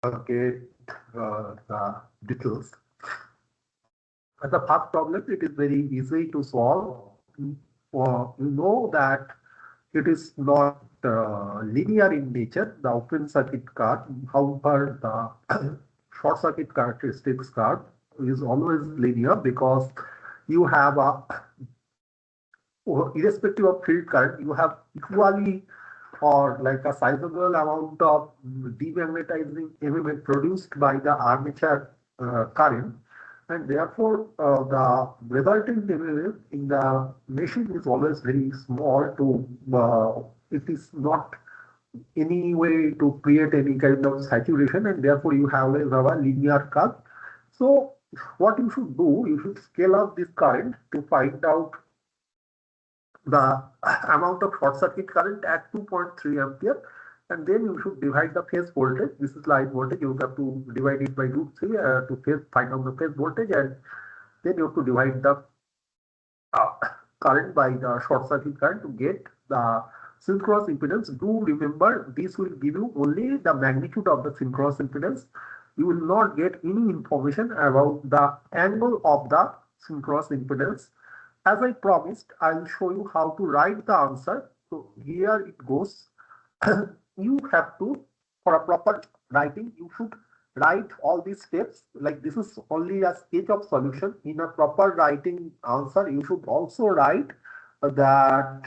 get the details. As a first problem, it is very easy to solve. You know that it is not linear in nature, the open circuit curve. However, the short circuit characteristics curve is always linear because you have a, irrespective of field current, you have equally or like a sizable amount of demagnetizing element produced by the armature current, and therefore the resultant element in the machine is always very small to it is not any way to create any kind of saturation, and therefore you have always have a linear curve. So what you should do, you should scale up this current to find out the amount of short circuit current at 2.3 ampere, and then you should divide the phase voltage. This is line voltage, you have to divide it by root 3 to find out the phase voltage, and then you have to divide the uh, current by the short circuit current to get the synchronous impedance. Do remember, this will give you only the magnitude of the synchronous impedance. You will not get any information about the angle of the synchronous impedance. As I promised, I will show you how to write the answer. So here it goes. You have to, for a proper writing, you should write all these steps. Like this is only a sketch of solution. In a proper writing answer, you should also write that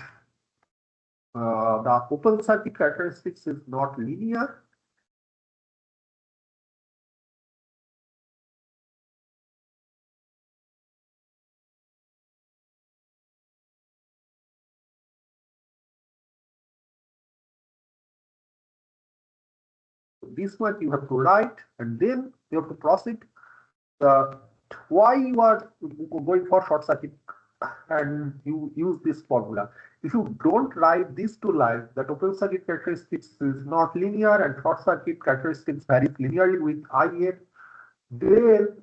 the open circuit characteristics is not linear. This much you have to write, and then you have to proceed. Uh, why you are going for short circuit and you use this formula. If you don't write these two lines, that open circuit characteristics is not linear and short circuit characteristics varies linearly with IN, then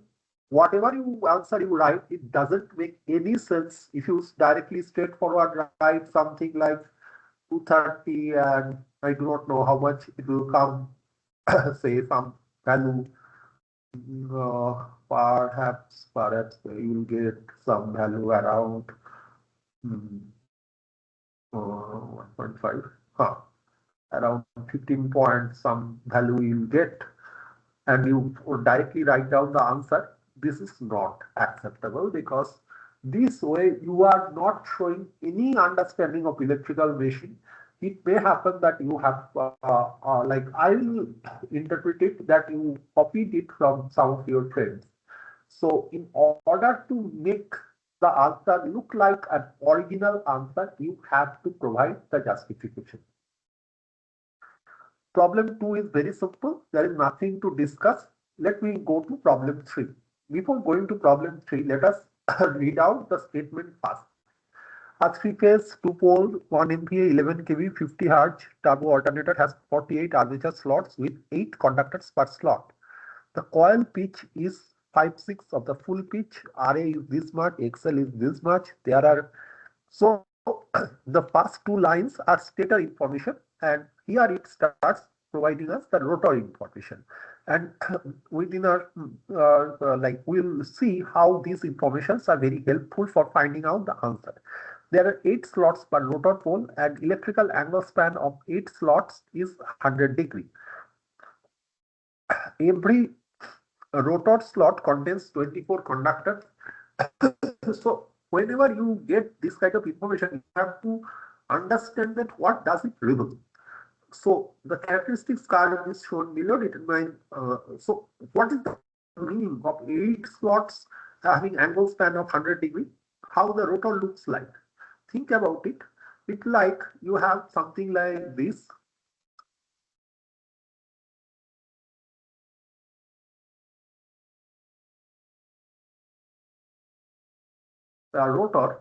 whatever you answer you write, it doesn't make any sense if you directly straightforward write something like 230 and I do not know how much it will come, say some value. Perhaps you will get some value around 1.5, around 15 point some value you will get, and you directly write down the answer. This is not acceptable because this way you are not showing any understanding of electrical machine. It may happen that you have, like I will interpret it that you copied it from some of your friends. So in order to make the answer look like an original answer, you have to provide the justification. Problem 2 is very simple. There is nothing to discuss. Let me go to problem 3. Before going to problem 3, let us read out the statement first. A three-phase, two-pole, 1 MVA, 11 kV, 50 Hz turbo alternator has 48 armature slots with 8 conductors per slot. The coil pitch is 5/6 of the full pitch. RA is this much, XL is this much. There are so the first two lines are stator information, and here it starts providing us the rotor information. And within our like we'll see how these informations are very helpful for finding out the answer. There are 8 slots per rotor pole, and electrical angle span of 8 slots is 100 degree. Every rotor slot contains 24 conductors. So whenever you get this kind of information, you have to understand that what does it reveal. So the characteristics card is shown below. Determine so what is the meaning of 8 slots having angle span of 100 degree? How the rotor looks like? Think about it. It's like you have something like this. The rotor,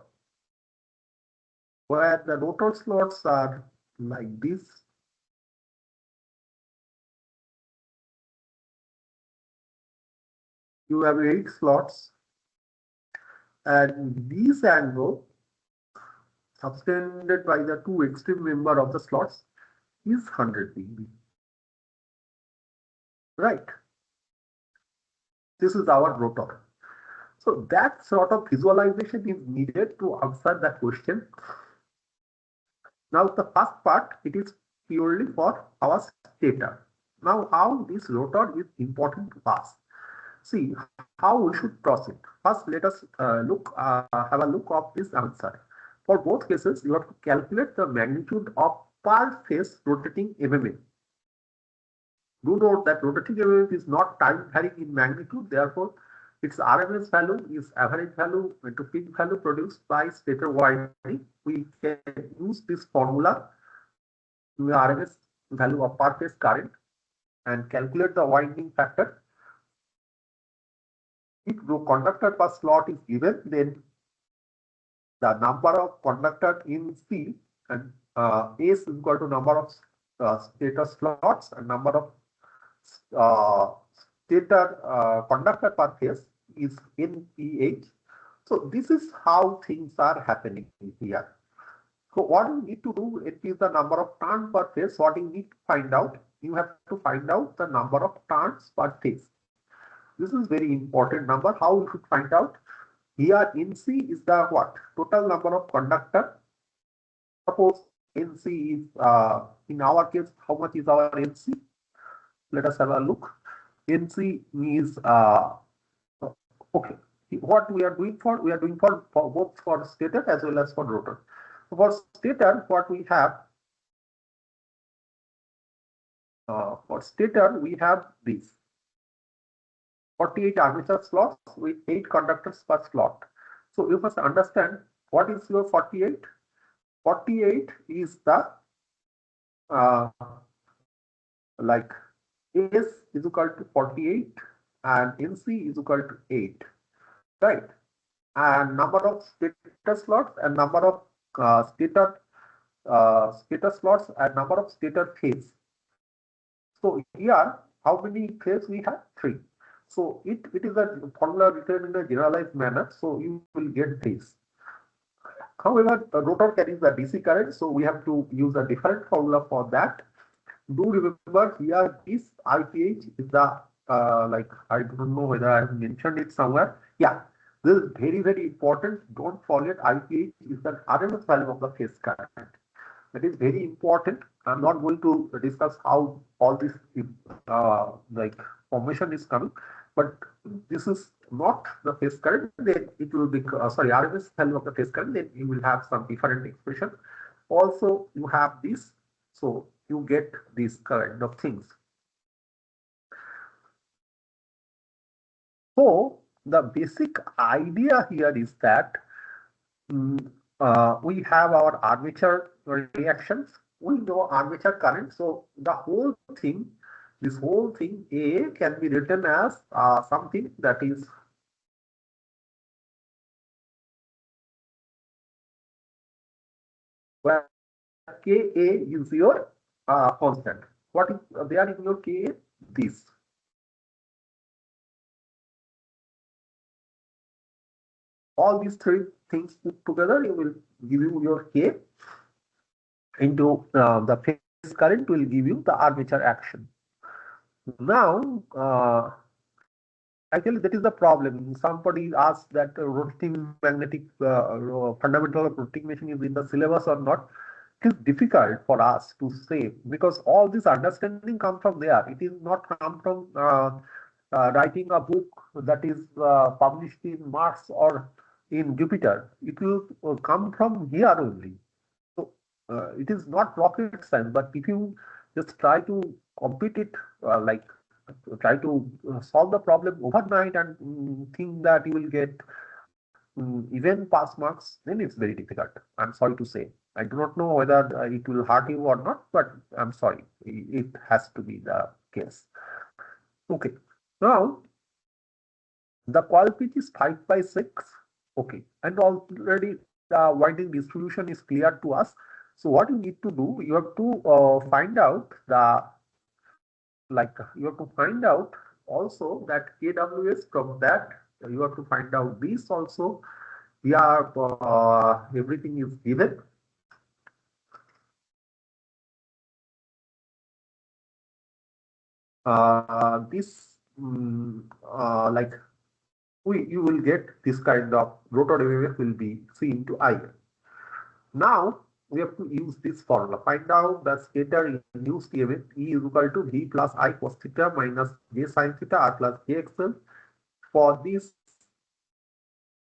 where the rotor slots are like this. You have 8 slots, and this angle subtended by the two extreme member of the slots is 100 degree. right? This is our rotor. So that sort of visualization is needed to answer that question. Now the first part, it is purely for our stator. Now how this rotor is important to us. See how we should proceed. First, let us have a look of this answer. For both cases, you have to calculate the magnitude of per phase rotating MMA. Do note that rotating MMA is not time varying in magnitude, therefore its RMS value is average value into peak value produced by stator winding. We can use this formula, the RMS value of per phase current, and calculate the winding factor. If the conductor per slot is given, then the number of conductor in C and S is equal to number of stator slots and number of stator conductor per phase is NPH. So this is how things are happening here. So what you need to do, it is the number of turns per phase. What you need to find out, you have to find out the number of turns per phase. This is very important number. How you should find out? Here NC is the what? Total number of conductor. Suppose NC is in our case, how much is our NC? Let us have a look. NC is okay. What we are doing for? We are doing for both for stator as well as for rotor. For stator, what we have for stator, we have this 48 armature slots with 8 conductors per slot. So you must understand what is your 48. 48 is the like S is equal to 48 and NC is equal to 8, right? And number of stator slots and number of stator slots and number of stator phase. So here, how many phase we have? 3. So it is a formula written in a generalized manner. So you will get this. However, the rotor carries the DC current, so we have to use a different formula for that. Do remember here this IPH is the like I don't know whether I have mentioned it somewhere. Yeah, this is very, very important. Don't forget IPH is the RMS value of the phase current. That is very important. I'm not going to discuss how all this like formation is coming, but this is not the phase current. Then it will be sorry RMS value of the phase current. Then you will have some different expression. Also, you have this, so you get these kind of things. So the basic idea here is that we have our armature reactions. We know armature current. So the whole thing, this whole thing A can be written as something that is where Ka is your constant. What is there in your Ka? This. All these three things put together, you will give you your K into the phase current will give you the armature action. Now, actually, that is the problem. Somebody asked that rotating magnetic fundamental of rotating machine is in the syllabus or not. It is difficult for us to say because all this understanding comes from there. It is not come from writing a book that is published in Mars or in Jupiter. It will come from here only. So it is not rocket science, but if you just try to compete it, like try to solve the problem overnight and think that you will get even pass marks, then it's very difficult. I'm sorry to say. I do not know whether it will hurt you or not, but I'm sorry. It has to be the case. Okay. Now, the coil pitch is 5/6. Okay. And already the winding distribution is clear to us. So what you need to do, you have to find out the, like, you have to find out also that KWS. From that, you have to find out this also. Yeah, everything is given. this like you will get this kind of rotor EMF will be C into IF. Now we have to use this formula. Find out the stator induced EMF E is equal to V plus I cos theta minus J sin theta R plus JXL. For this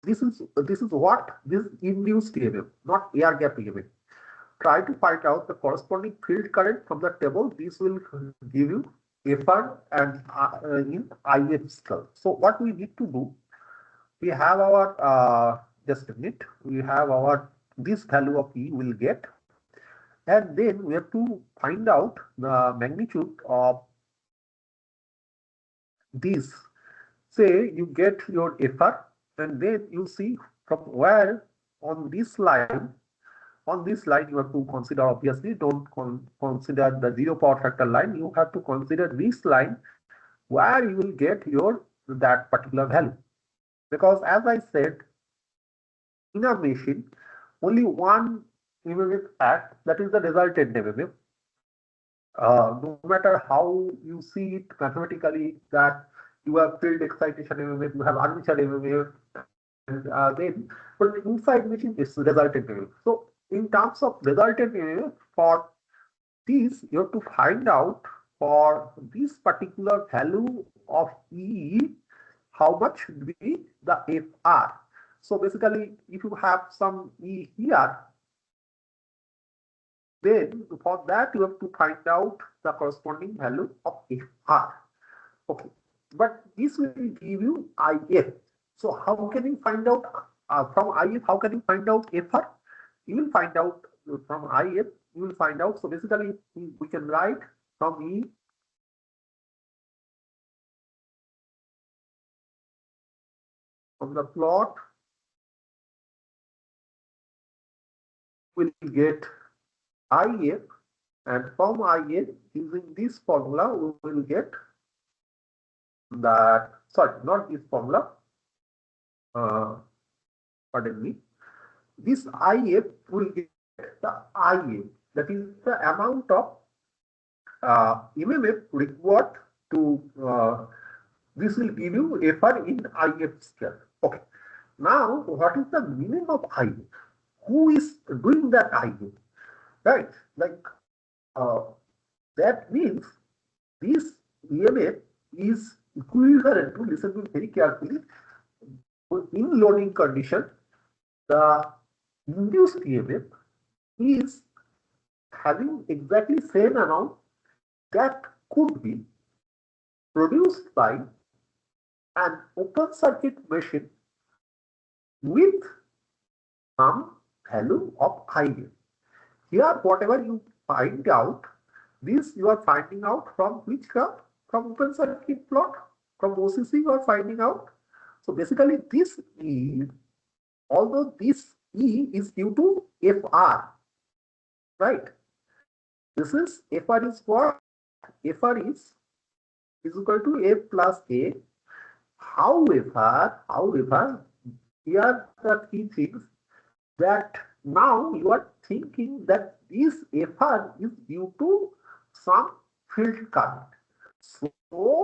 is what this induced EMF, not air gap EMF. Try to find out the corresponding field current from the table. This will give you FR and in IF scale. So what we need to do, we have our just a minute, we have our this value of E will get, and then we have to find out the magnitude of this. Say you get your FR, and then you see from where on this line you have to consider, obviously don't consider the zero power factor line, you have to consider this line where you will get your that particular value. Because as I said, in a machine only one EMF acts, that is the resultant EMF. No matter how you see it mathematically, that you have field excitation EMF, you have armature EMF, and then but inside machine is resultant EMF. So in terms of resultant EMF, for this you have to find out for this particular value of E, how much will be the FR. So basically, if you have some E here, then for that you have to find out the corresponding value of FR. Okay, but this will give you IF. So how can you find out from IF? How can you find out FR? You will find out from IF. You will find out. So basically, we can write from E from the plot. Will get IF, and from IF using this formula we will get that, sorry, not this formula, pardon me, this IF will get the IF, that is the amount of EMF required to this will give you FR in IF scale. Okay, now what is the meaning of IF? Who is doing that IF? Right, like that means this EMF is equivalent to, listen to very carefully, in loading condition, the induced EMF is having exactly same amount that could be produced by an open circuit machine with some value of IF. Here, whatever you find out, this you are finding out from which graph? From open circuit plot, from OCC you are finding out. So basically this E, although this E is due to FR, right? This is FR is what? FR is equal to F plus A. However, here the key things that now you are thinking that this FR is due to some field current. So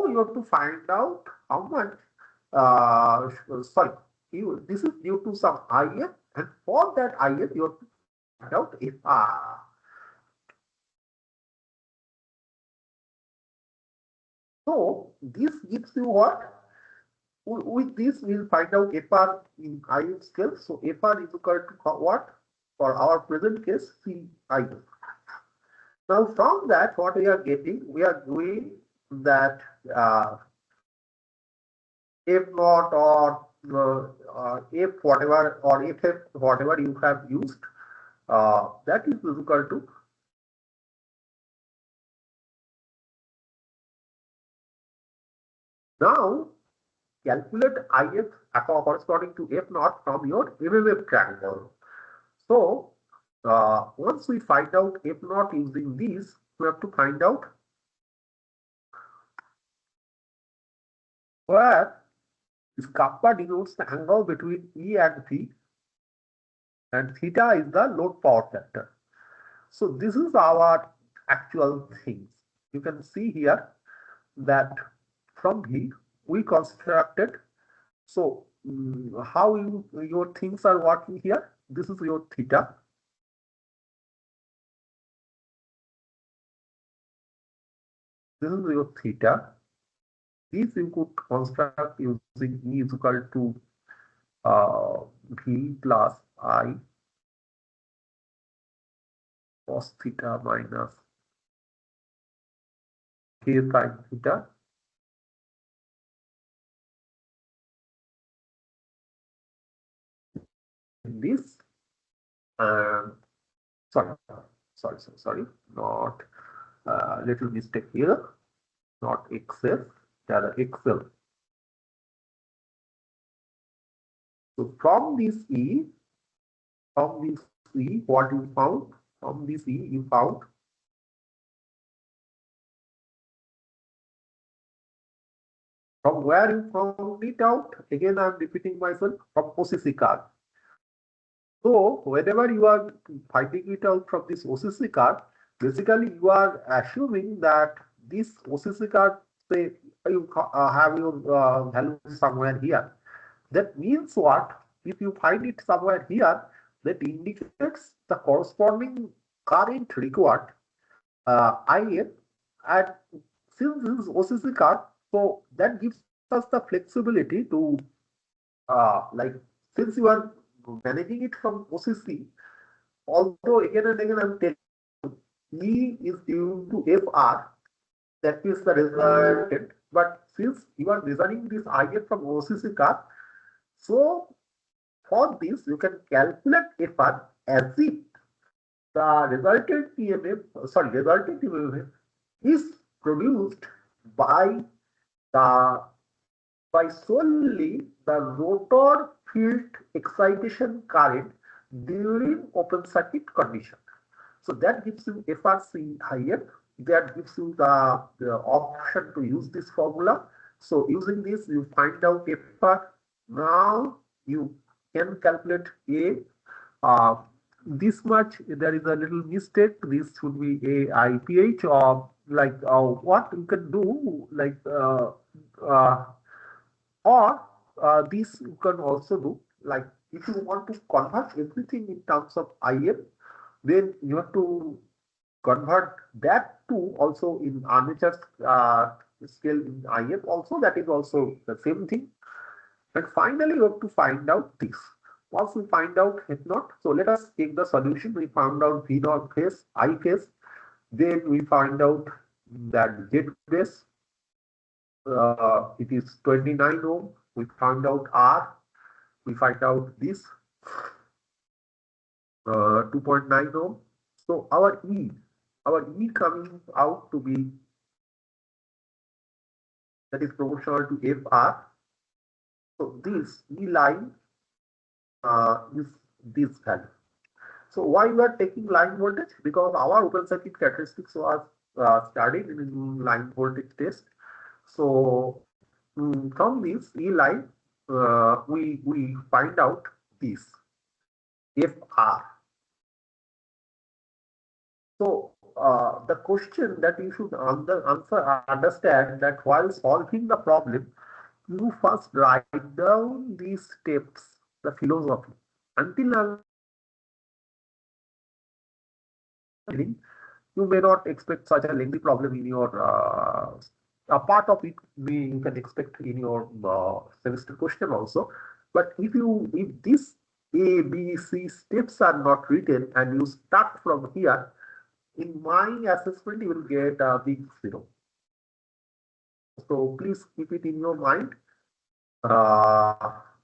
you have to find out how much, this is due to some IF, and for that IF you have to find out FR. So this gives you what? With this we'll find out FR in IF scale. So FR is equal to what? For our present case, CIF. Now from that, what we are getting, we are doing that F naught or F whatever or FF whatever you have used, that is equal to now calculate IF corresponding to F naught from your MMF triangle. So once we find out F naught using these, we have to find out where this kappa denotes the angle between E and V, and theta is the load power factor. So this is our actual things. You can see here that from V we constructed. So how your things are working here? This is your theta. This is your theta. This you could construct using E is equal to V plus I cos theta minus K sin theta. This sorry, not little mistake here, not XL, rather XL. So from this E, what you found? From this E, you found from where you found it out. Again, I'm repeating myself, from OCC card. So whenever you are finding it out from this OCC card, basically you are assuming that this OCC card, say you have your value somewhere here. That means what? If you find it somewhere here, that indicates the corresponding current required IN, and since this is OCC card, so that gives us the flexibility to like, since you are managing it from OCC, although again and again I'm telling you, E is due to FR, that is the resultant, but since you are designing this IN from OCC card, so for this you can calculate FR as if the resultant EMF is produced by the solely the rotor field excitation current during open circuit condition. So that gives you FRC IN. That gives you the option to use this formula. So using this, you find out FR. Now you can calculate A. This much, there is a little mistake. This should be AIPH, or like what you can do, like or this you can also do, like if you want to convert everything in terms of IM, then you have to convert that to also in armature scale in IM also. That is also the same thing. And finally, you have to find out this. Once we find out F naught, so let us take the solution. We found out V naught phase, I phase. Then we find out that Z phase, it is 29 ohm. We found out R. We find out this 2.9 ohm. So our E coming out to be, that is proportional to FR. So this E line is this value. So why we are taking line voltage? Because our open circuit characteristics was studied in line voltage test. So from this E line, we find out this FR. So the question that you should understand that while solving the problem, you first write down these steps, the philosophy. Until now, you may not expect such a lengthy problem in your a part of it you can expect in your semester question also. But if this A, B, C steps are not written and you start from here, in my assessment you will get a big 0. So please keep it in your mind.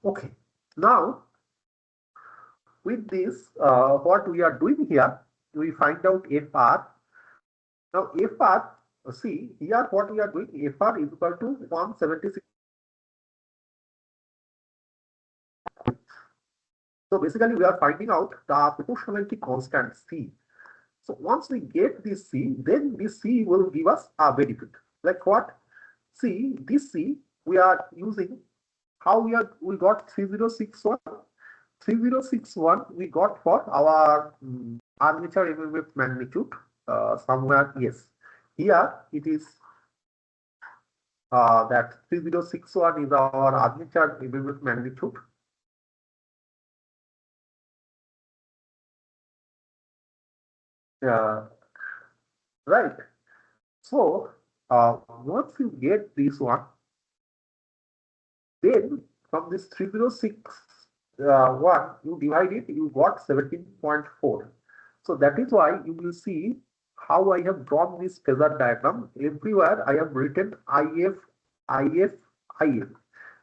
Okay, now with this, what we are doing here, we find out FR. Now FR, see here what we are doing, FR is equal to 176. So basically we are finding out the proportionality constant C. So once we get this C, then this C will give us a benefit. Like what? See, this C we are using, how we got 3061. 3061 we got for our armature MMF magnitude somewhere. Yes, here it is that 3061 is our armature embedded magnitude. Right. So once you get this one, then from this 306 one, you divide it, you got 17.4. So that is why you will see how I have drawn this phasor diagram. Everywhere I have written IF, IF, IF.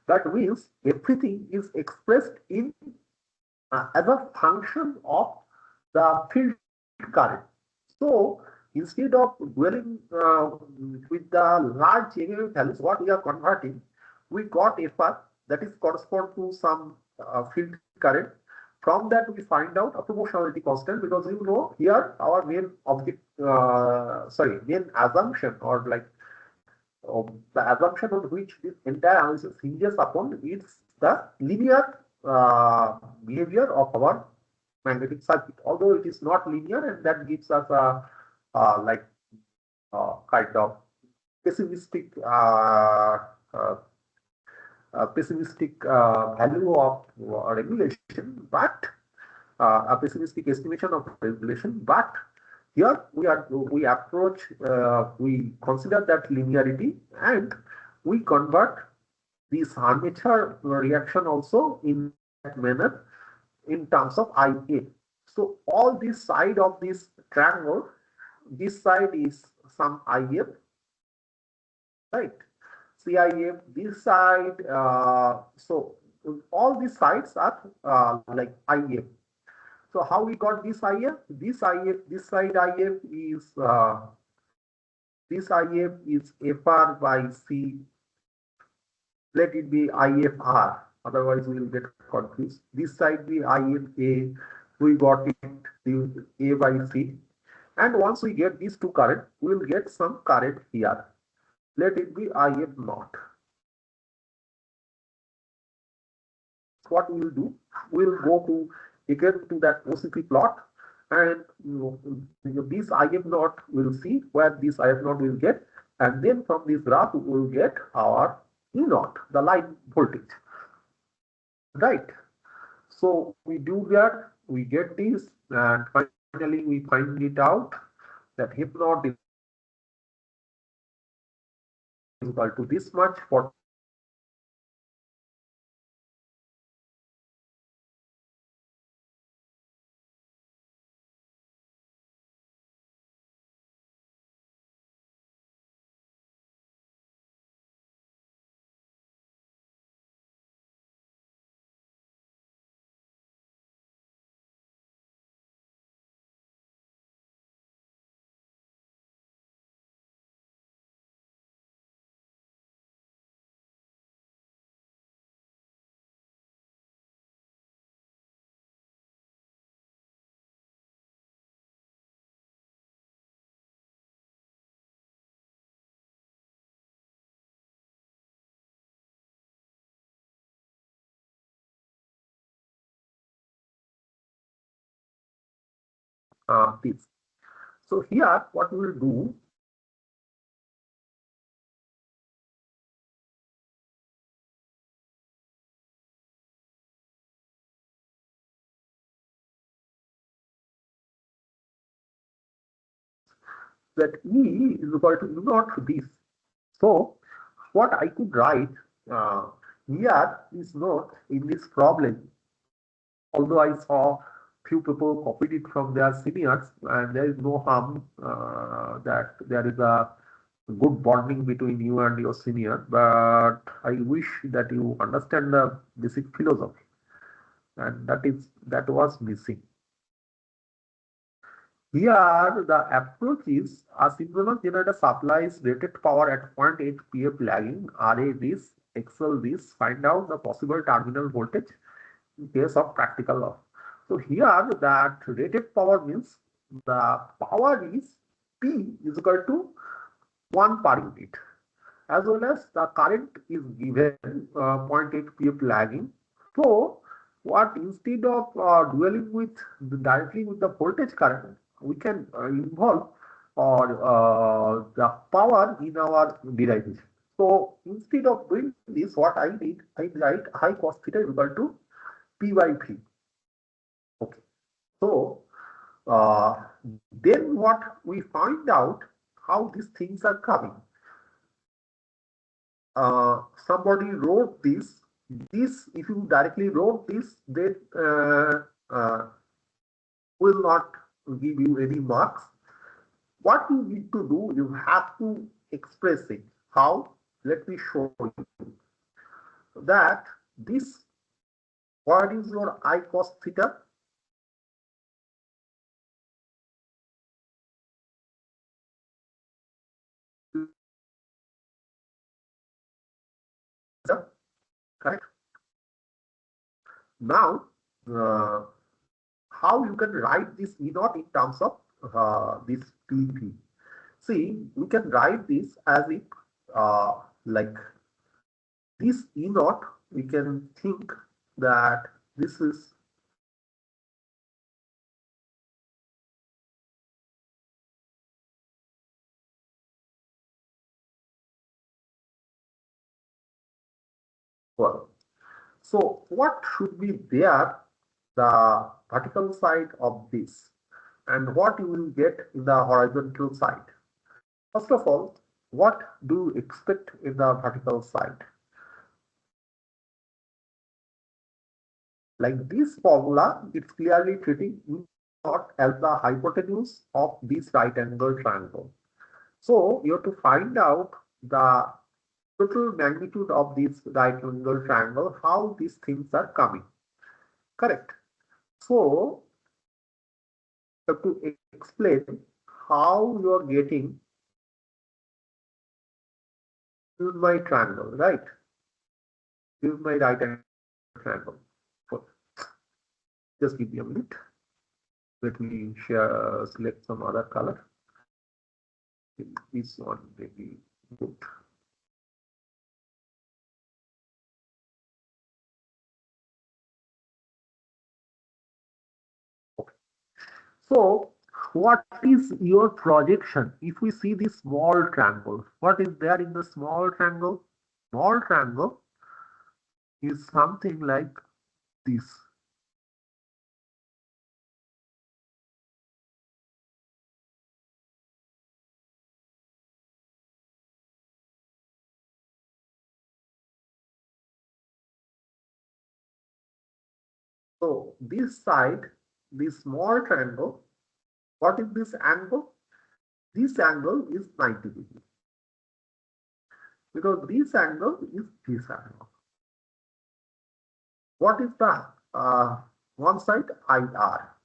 That means everything is expressed in as a function of the field current. So instead of dwelling with the large MMF values, what we are converting, we got FR that is correspond to some field current. From that we find out a proportionality constant, because you know here our main object, main assumption, or like the assumption on which this entire analysis hinges upon is the linear behavior of our magnetic circuit. Although it is not linear, and that gives us a kind of pessimistic value of regulation, but a pessimistic estimation of regulation. But here we approach, we consider that linearity, and we convert this armature reaction also in that manner in terms of IA. So all this side of this triangle, this side is some IF, right? CIF, this side, so all these sides are like IF. So how we got this IF? This IF, this side IF is this IF is FR by C. Let it be IFR. Otherwise, we will get confused. This side be IFA. We got it the A by C. And once we get these two current, we will get some current here. Let it be IF naught. What we will do, we will go to again to that OCP plot, and this IF naught will see where this IF naught will get, and then from this graph we will get our E naught, the line voltage, right? So we do that, we get this, and finally we find it out that H naught is equal to this much for this. So here what we will do, that E is equal to E naught this. So what I could write here is not in this problem, although I saw few people copied it from their seniors, and there is no harm that there is a good bonding between you and your senior, but I wish that you understand the basic philosophy, and that was missing. Here, the approach is a synchronous generator supplies rated power at 0.8 PF lagging, RA this, XL this, find out the possible terminal voltage in case of practical loss. So here that rated power means the power is P is equal to 1 per unit, as well as the current is given 0.8 PF lagging. So what, instead of dwelling with directly with the voltage current, we can involve or the power in our derivation. So instead of doing this, what I did, I write I cos theta is equal to P by V. Okay. So then what we find out how these things are coming. Somebody wrote this. This, if you directly wrote this, then will not give you any marks. What you need to do, you have to express it. How? Let me show you that this, what is your I cos theta? Correct. Now, uh, how you can write this E naught in terms of this PV? See, we can write this as if like this E naught, we can think that this is well. So what should be there, the vertical side of this, and what you will get in the horizontal side? First of all, what do you expect in the vertical side? Like this formula, it's clearly treating E naught as the hypotenuse of this right angle triangle. So you have to find out the total magnitude of this right angle triangle, how these things are coming. Correct. So you have to explain how you are getting my triangle, right? This is my right angle triangle. Just give me a minute. Let me share, select some other color. This one may be good. Okay. So what is your projection? If we see this small triangle, what is there in the small triangle? Small triangle is something like this. So this side, this small triangle, what is this angle? This angle is 90 degrees because this angle is this angle. What is the one side? IR.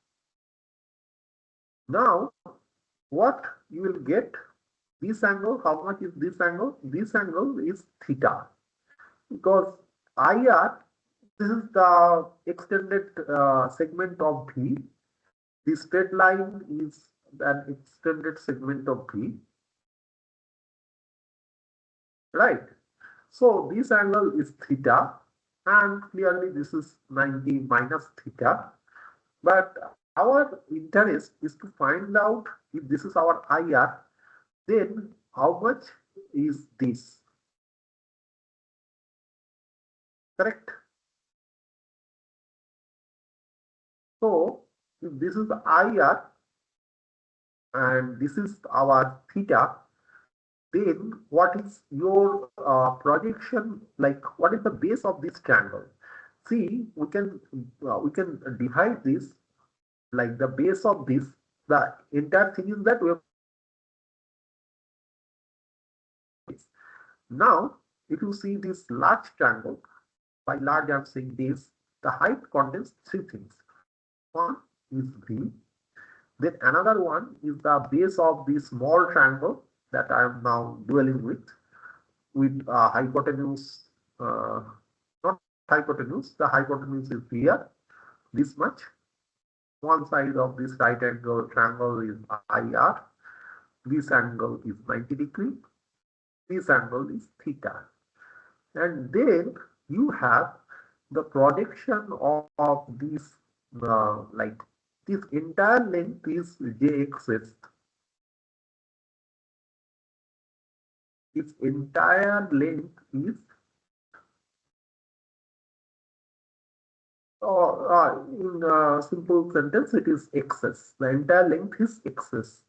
Now, what you will get, this angle, how much is this angle? This angle is theta because IR, this is the extended segment of V. The straight line is an extended segment of V, right? So this angle is theta, and clearly this is 90 minus theta. But our interest is to find out if this is our IR, then how much is this? Correct? So if this is the IR and this is our theta, then what is your projection, like what is the base of this triangle? See, we can divide this, like the base of this, the entire thing is that we have. Now if you see this large triangle, by large I'm saying this, the height contains three things. One is V, then another one is the base of this small triangle that I am now dwelling with hypotenuse, not hypotenuse, the hypotenuse is here, this much. One side of this right angle triangle is IR, this angle is 90 degree, this angle is theta. And then you have the projection of this, like this entire length is jxs. its entire length is, in a simple sentence, it is xs. The entire length is xs.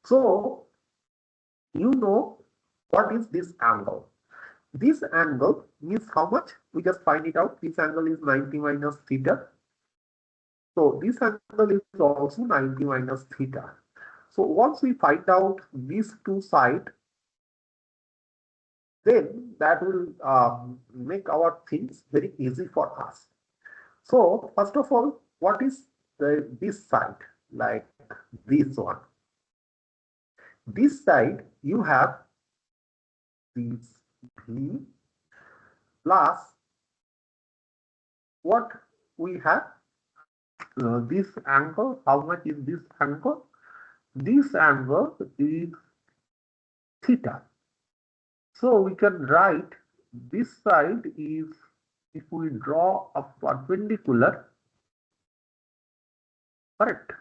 So you know what is this angle. This angle is how much? We just find it out. This angle is 90 minus theta. So this angle is also 90 minus theta. So once we find out these two sides, then that will make our things very easy for us. So first of all, what is this side? Like this one. This side you have this V plus what we have, this angle. How much is this angle? This angle is theta. So we can write this side is, if we draw a perpendicular, correct,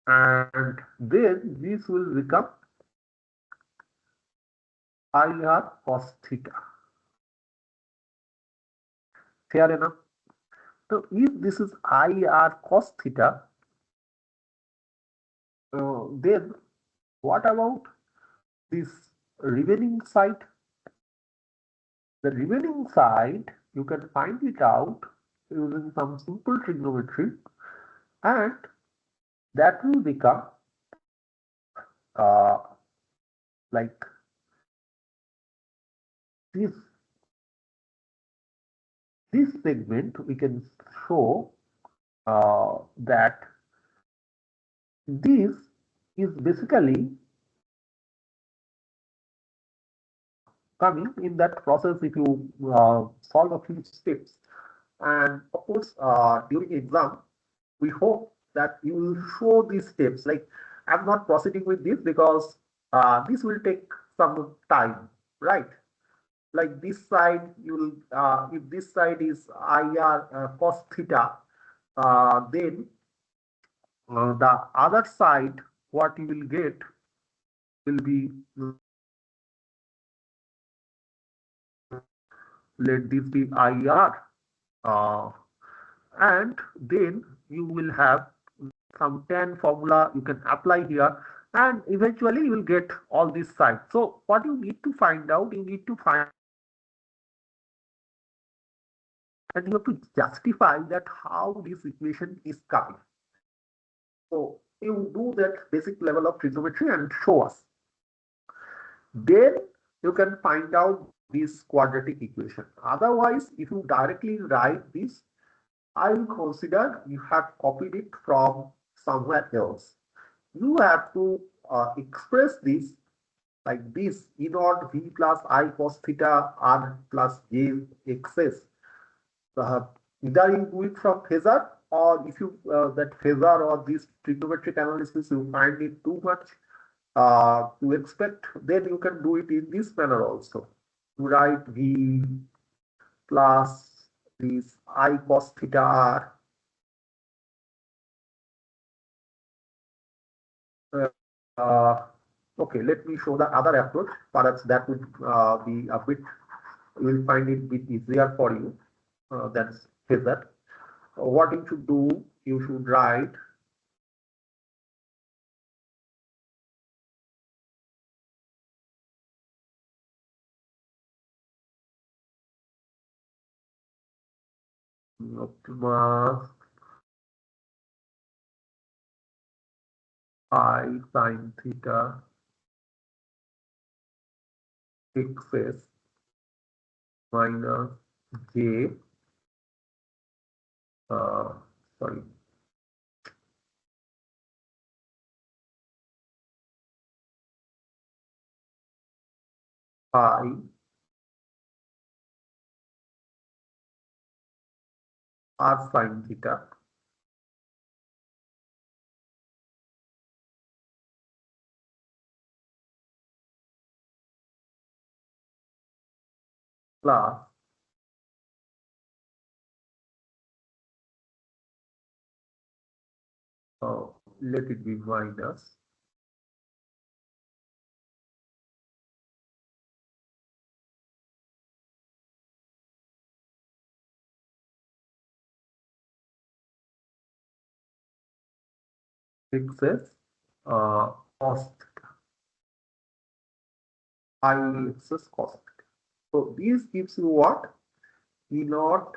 and then this will become IR cos theta. Fair enough. So if this is IR cos theta, then what about this remaining side? The remaining side, you can find it out using some simple trigonometry, and that will become uh, like this. This segment we can show that this is basically coming in that process if you solve a few steps. And of course, during exam, we hope that you will show these steps. Like, I'm not proceeding with this because this will take some time, right? Like this side, you will, if this side is IR cos theta, then the other side, what you will get will be, let this be IR, uh, and then you will have some tan formula you can apply here, and eventually you will get all these sides. So what you need to find out, you need to find, and you have to justify that how this equation is coming. So you do that basic level of trigonometry and show us. Then you can find out this quadratic equation. Otherwise, if you directly write this, I will consider you have copied it from somewhere else. You have to express this like this: E naught V plus I cos theta R plus J xs. Either you do it from phasor, or if you that phasor or this trigonometric analysis you find it too much to expect, then you can do it in this manner also. You write V plus this I cos theta R. Uh, okay, let me show the other approach. Perhaps that would be a bit, you will find it a bit easier for you. That's phasor. What you should do, you should write optima I sin theta xs minus j, uh, sorry, I r sin theta plus let it be minus excess cos theta, I excess cos theta. So this gives you what? E naught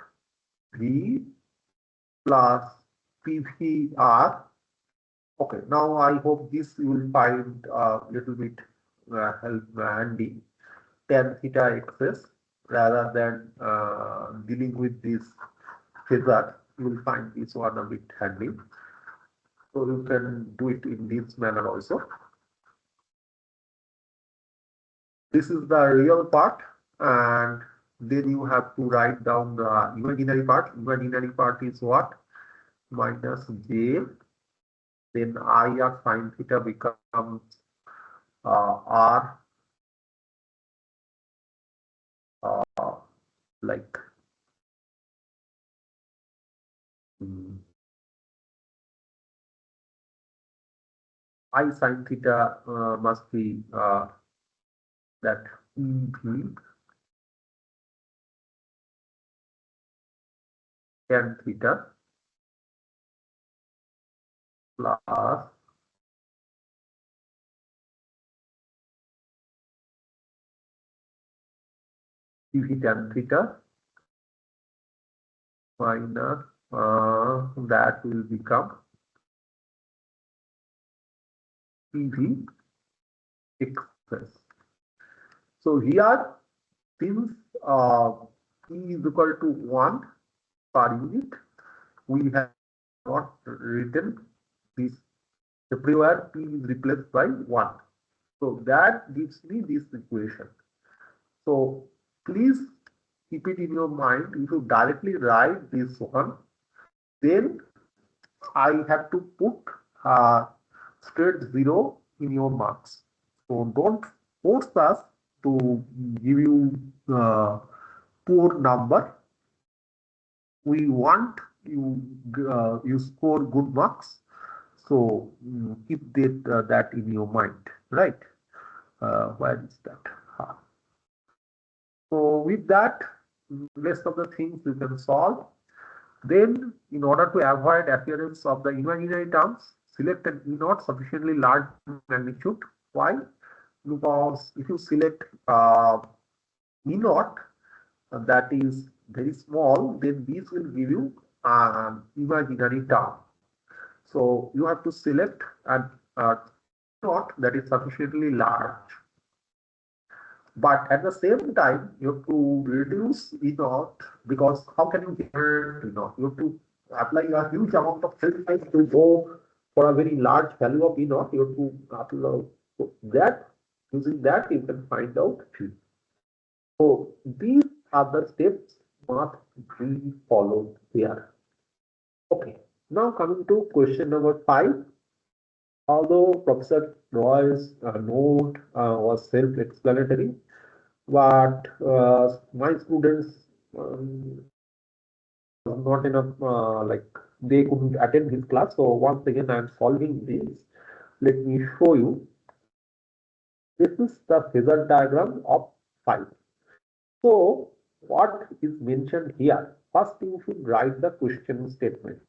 V plus PVR. Okay, now I hope this you will find a little bit help handy. Tan theta excess rather than dealing with this phasor, you will find this one a bit handy. So you can do it in this manner also. This is the real part, and then you have to write down the imaginary part. Imaginary part is what? Minus j. Then I r sine theta becomes r like mm, I sine theta must be that EV tan theta plus EV tan theta minus that will become EV excess. So here, since P is equal to 1 per unit, we have not written this everywhere P is replaced by 1. So that gives me this equation. So please keep it in your mind. If you directly write this one, then I have to put straight 0 in your marks. So don't force us to give you poor number. We want you score good marks. So keep that in your mind, right? Where is that? So with that, rest of the things you can solve. Then, in order to avoid appearance of the imaginary terms, select an E naught sufficiently large magnitude. Why? Because if you select E naught that is very small, then these will give you imaginary term. So you have to select an naught that is sufficiently large. But at the same time, you have to reduce E naught, because how can you get E naught? You have to apply a huge amount of filters to go for a very large value of E naught. You have to apply that. Using that, you can find out Q. So these are the steps must be followed here. Okay. Now coming to question number 5. Although Professor Roy's note was self-explanatory, but my students not enough like they couldn't attend his class. So once again I am solving this. Let me show you. This is the phasor diagram of 5. So what is mentioned here? First you should write the question statement.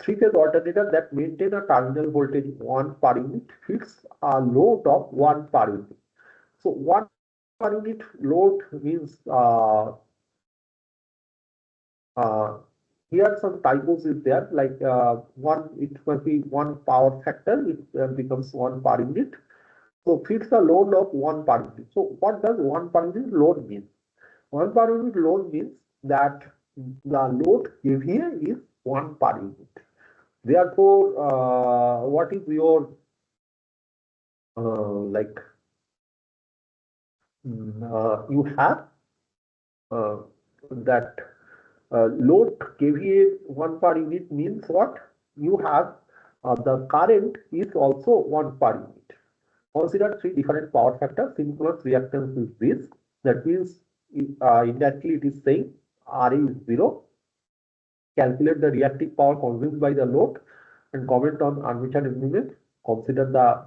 Three-phase alternator that maintain a terminal voltage 1 per unit fixes a load of 1 per unit. So 1 per unit load means here some typos is there, like one, it must be 1 power factor, it becomes 1 per unit. So fixed a load of 1 per unit. So what does 1 per unit load mean? 1 per unit load means that the load KVA is 1 per unit. Therefore, what is your like you have that load KVA 1 per unit means what? You have the current is also 1 per unit. Consider 3 different power factors. Synchronous reactance is this. That means indirectly it is saying RA is 0. Calculate the reactive power consumed by the load and comment on armature movement. Consider the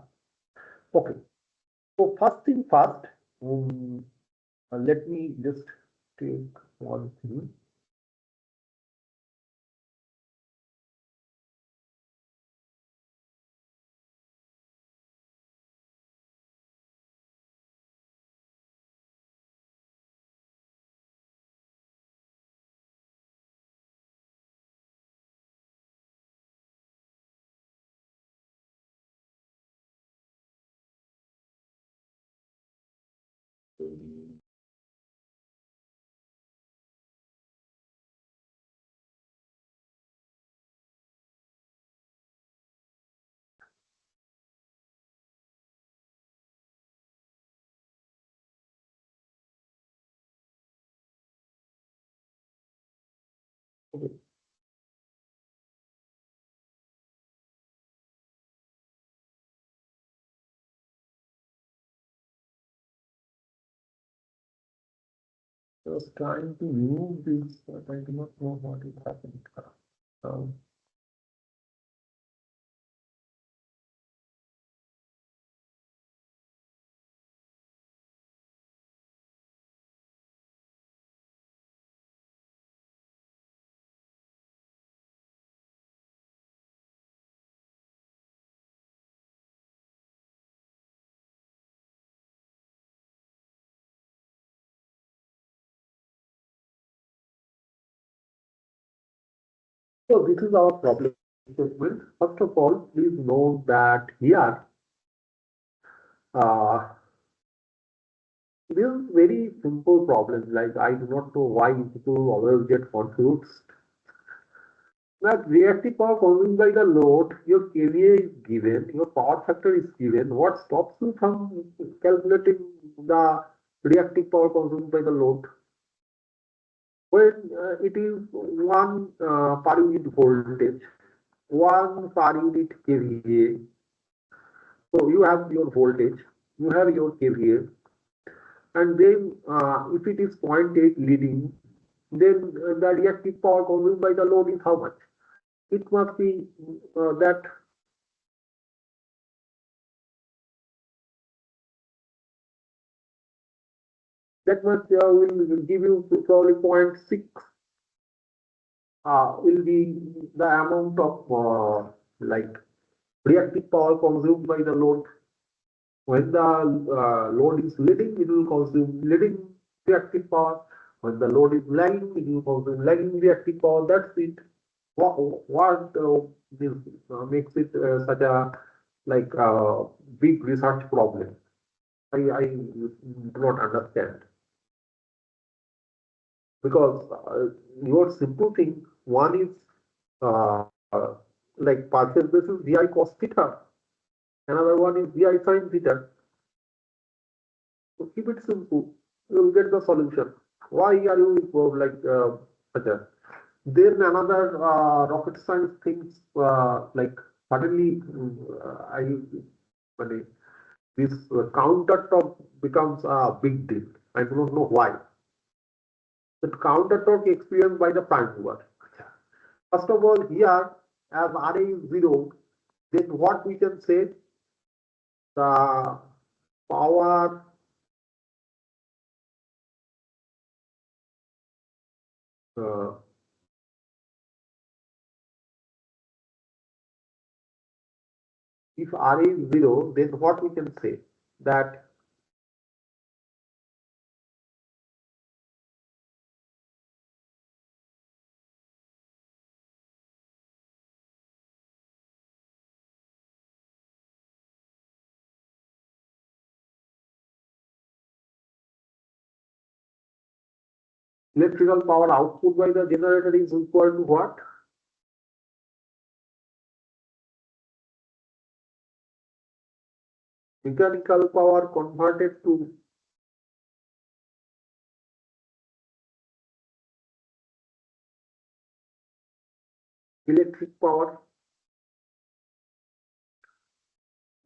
okay. So first thing first, let me just take one thing. Okay. I was trying to remove this, but I do not know what is happening. Um, So this is our problem statement. First of all, please note that here, uh, this is very simple problem. Like I do not know why people always get confused. That reactive power consumed by the load, your KVA is given, your power factor is given. What stops you from calculating the reactive power consumed by the load? When it is one per unit voltage, one per unit KVA. So you have your voltage, you have your KVA, and then if it is 0.8 leading, then the reactive power consumed by the load is how much? It must be that much will give you probably 0.6 will be the amount of like reactive power consumed by the load. When the load is leading, it will consume leading reactive power. When the load is lagging, it will consume lagging reactive power. That's it. What this makes it such a like big research problem? I do not understand because your simple thing one is uh, uh, like partial basis vi cos theta, another one is vi sin theta. So keep it simple, you will get the solution. Why are you like such a? Then another rocket science things like suddenly I mean, this counter top becomes a big deal. I do not know why. The counter torque experienced by the prime mover. First of all, here as Ra is 0, then what we can say the power uh, if Ra is 0, then what we can say that electrical power output by the generator is equal to what? Mechanical power converted to electric power.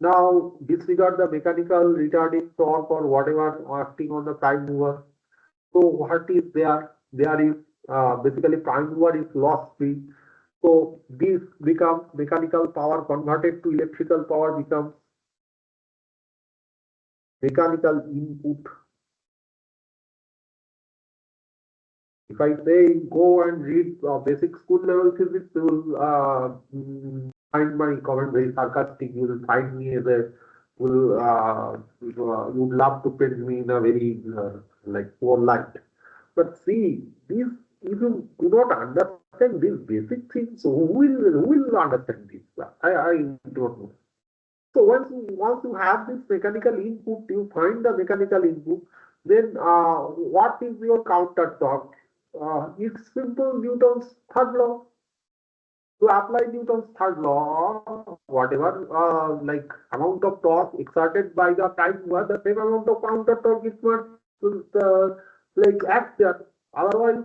Now disregard the mechanical retarding torque or whatever acting on the prime mover. So what is there? There is basically prime mover is loss free. So this becomes mechanical power converted to electrical power becomes mechanical input. If I say go and read basic school level physics, you will find my comment very sarcastic. You will find me as a will you would love to paint me in a very like poor light. But see, these if you do not understand these basic things, who will understand this? I don't know. So once you have this mechanical input, you find the mechanical input. Then what is your counter torque? It's simple Newton's third law. To apply Newton's third law, whatever like amount of torque exerted by the prime mover, the same amount of counter torque it must like act there. Otherwise,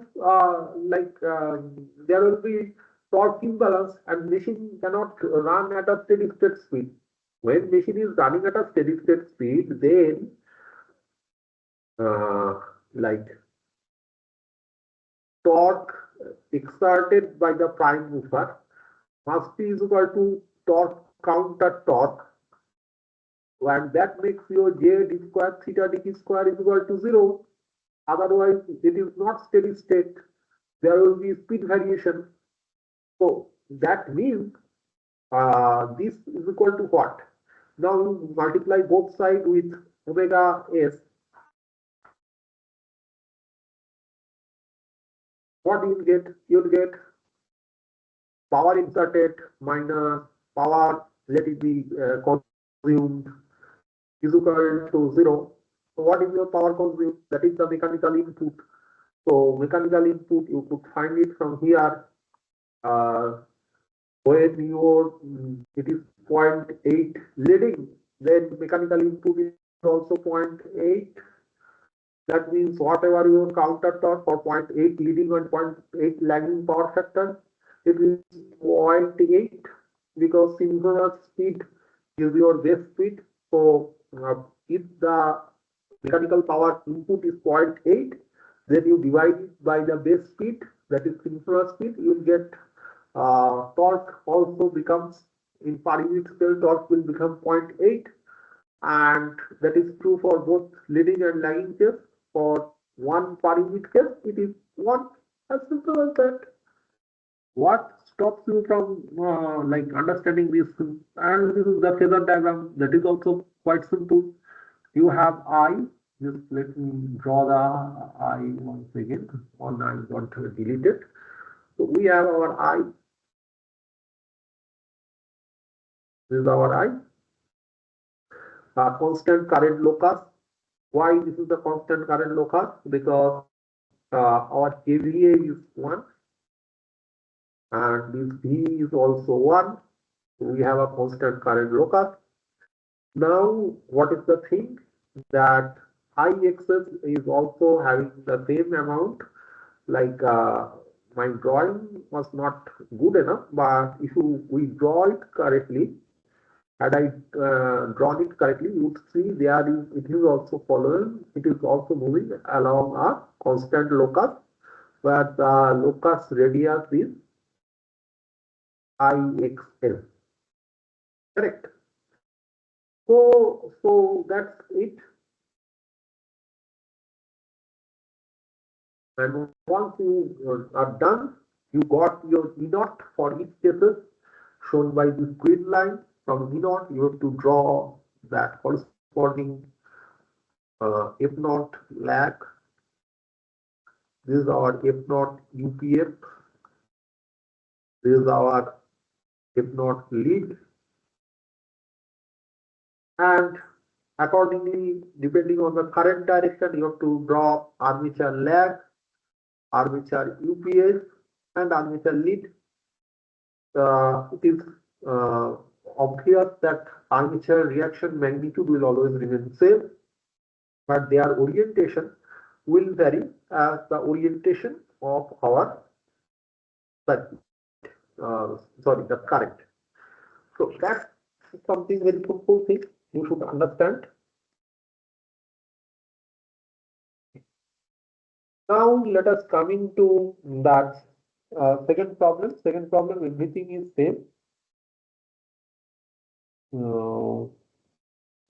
there will be torque imbalance and machine cannot run at a steady state speed. When machine is running at a steady state speed, then uh, like torque exerted by the prime mover must be equal to torque counter torque, and that makes your j d square theta d square is equal to 0. Otherwise, it is not steady state. There will be speed variation. So that means this is equal to what? Now you multiply both sides with omega s. What you will get? You will get power exerted minus power let it be consumed is equal to 0. So what is your power consumed? That is the mechanical input. So mechanical input you could find it from here. When your it is 0.8 leading, then mechanical input is also 0.8. That means whatever your counter torque for 0.8 leading and 0.8 lagging power factor, it is 0.8 because synchronous speed is your base speed. So if the mechanical power input is 0.8, then you divide it by the base speed, that is synchronous speed, you will get torque also becomes in per unit scale torque will become 0.8, and that is true for both leading and lagging case. For one per unit case, it is one, as simple as that. What stops you from like understanding this? And this is the phasor diagram. That is also quite simple. You have I. Just let me draw the I once again. One I got deleted. So we have our I. This is our I. Constant current locus. Why this is the constant current locus? Because our KVA is 1 and this V is also 1. So we have a constant current locus. Now, what is the thing? That IXS is also having the same amount. Like my drawing was not good enough, but if we draw it correctly, had I drawn it correctly, you would see there is it is also following. It is also moving along a constant locus, where the locus radius is IXL. Correct. So that's it. And once you are done, you got your E naught for each cases shown by this green line. From E naught, you have to draw that corresponding F naught lag. This is our F naught UPF. This is our F naught lead. And accordingly, depending on the current direction, you have to draw armature lag, armature UPS, and armature lead. It is obvious that armature reaction magnitude will always remain same, but their orientation will vary as the orientation of our circuit. Sorry, the current. So that's something very simple thing you should understand. Now let us come into that second problem. Second problem, everything is same.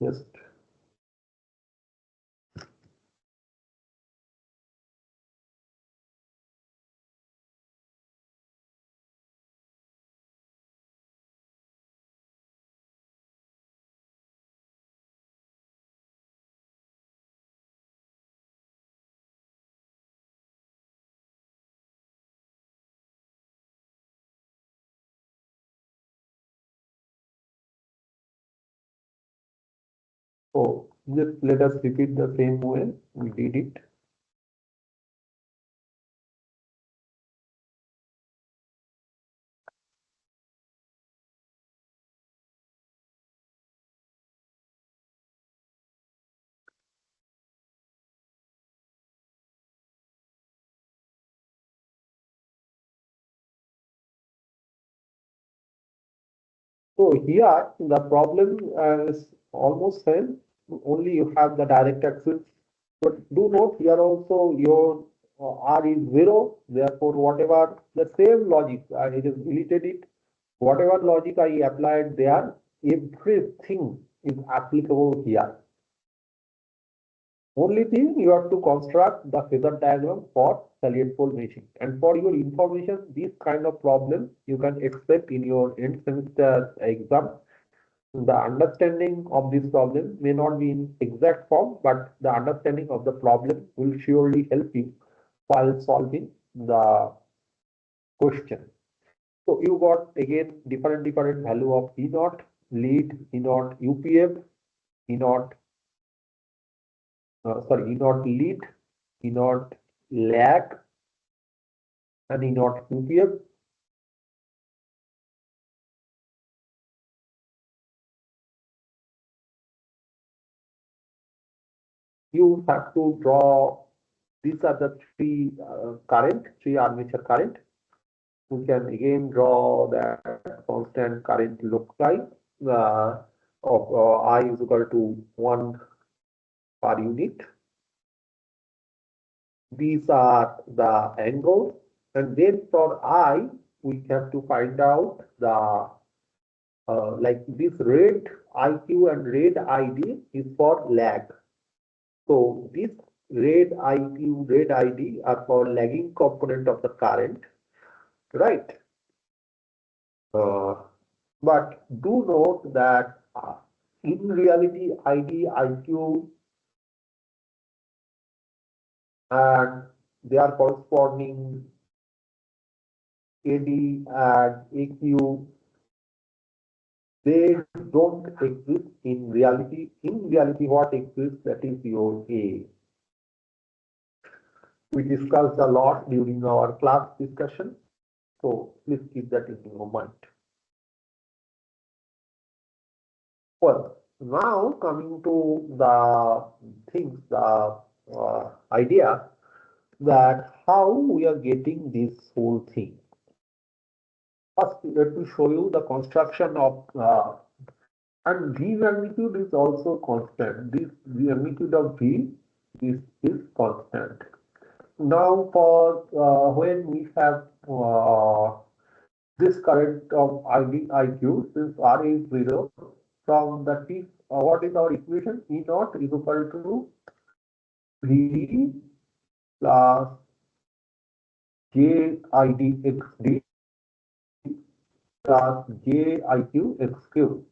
Just oh, Just let us repeat the same way we did it. So here the problem is almost same. Only you have the direct access. But do note here also your R is 0. Therefore, whatever the same logic, I just deleted it. Whatever logic I applied there, everything is applicable here. Only thing you have to construct the phasor diagram for salient pole meshing. And for your information, this kind of problem you can expect in your end semester exam. The understanding of this problem may not be in exact form, but the understanding of the problem will surely help you while solving the question. So you got again different value of E naught, lead, E naught UPF, E naught E naught lead, E naught lag, and E naught UPF. You have to draw, these are the three armature current. We can again draw that constant current look like of I is equal to 1 per unit. These are the angles, and then for I we have to find out the like this red IQ and red ID is for lag. So this red IQ, red ID are for lagging component of the current, right? But do note that in reality, ID, IQ, and they are corresponding AD and AQ, they don't exist in reality. In reality, what exists, that is your A. We discussed a lot during our class discussion, so please keep that in your mind. Well, now coming to the things, the idea that how we are getting this whole thing. First, let me show you the construction of and V magnitude is also constant. This magnitude of V, this is constant. Now, for when we have this current of IQ, since R is 0, from the T, what is our equation? E naught is equal to V plus JIDXD plus JIQXQ.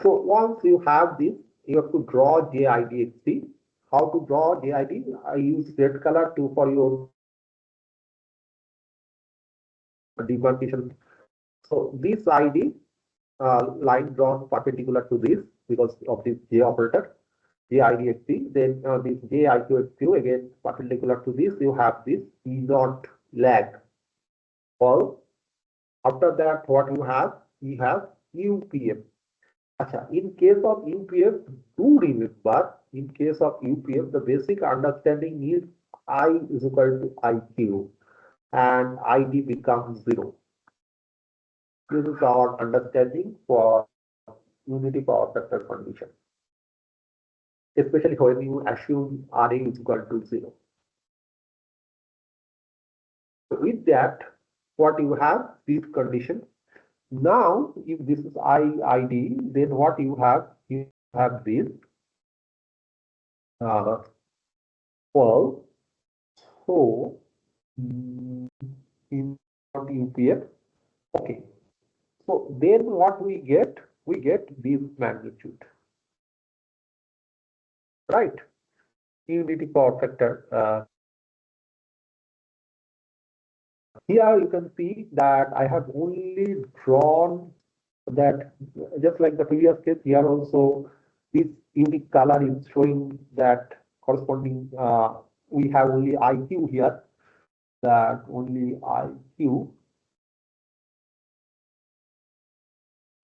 So once you have this, you have to draw JIDXD. How to draw JID? I use red color to for your demarcation. So this ID line drawn perpendicular to this because of this J operator, JIDXD. Then this JIQXQ again perpendicular to this. You have this E naught lag. Well, after that, what you have? You have UPF. Achha, in case of UPF, do remember, in case of UPF, the basic understanding is I is equal to IQ and ID becomes 0. This is our understanding for unity power factor condition, especially when you assume RA is equal to 0. So with that, what you have, this condition. Now, if this is ID, then what you have this well, so in UPF, okay. So then what we get this magnitude, right? Unity power factor. Here you can see that I have only drawn that, just like the previous case, here also this unique color is showing that corresponding, we have only IQ here, that only IQ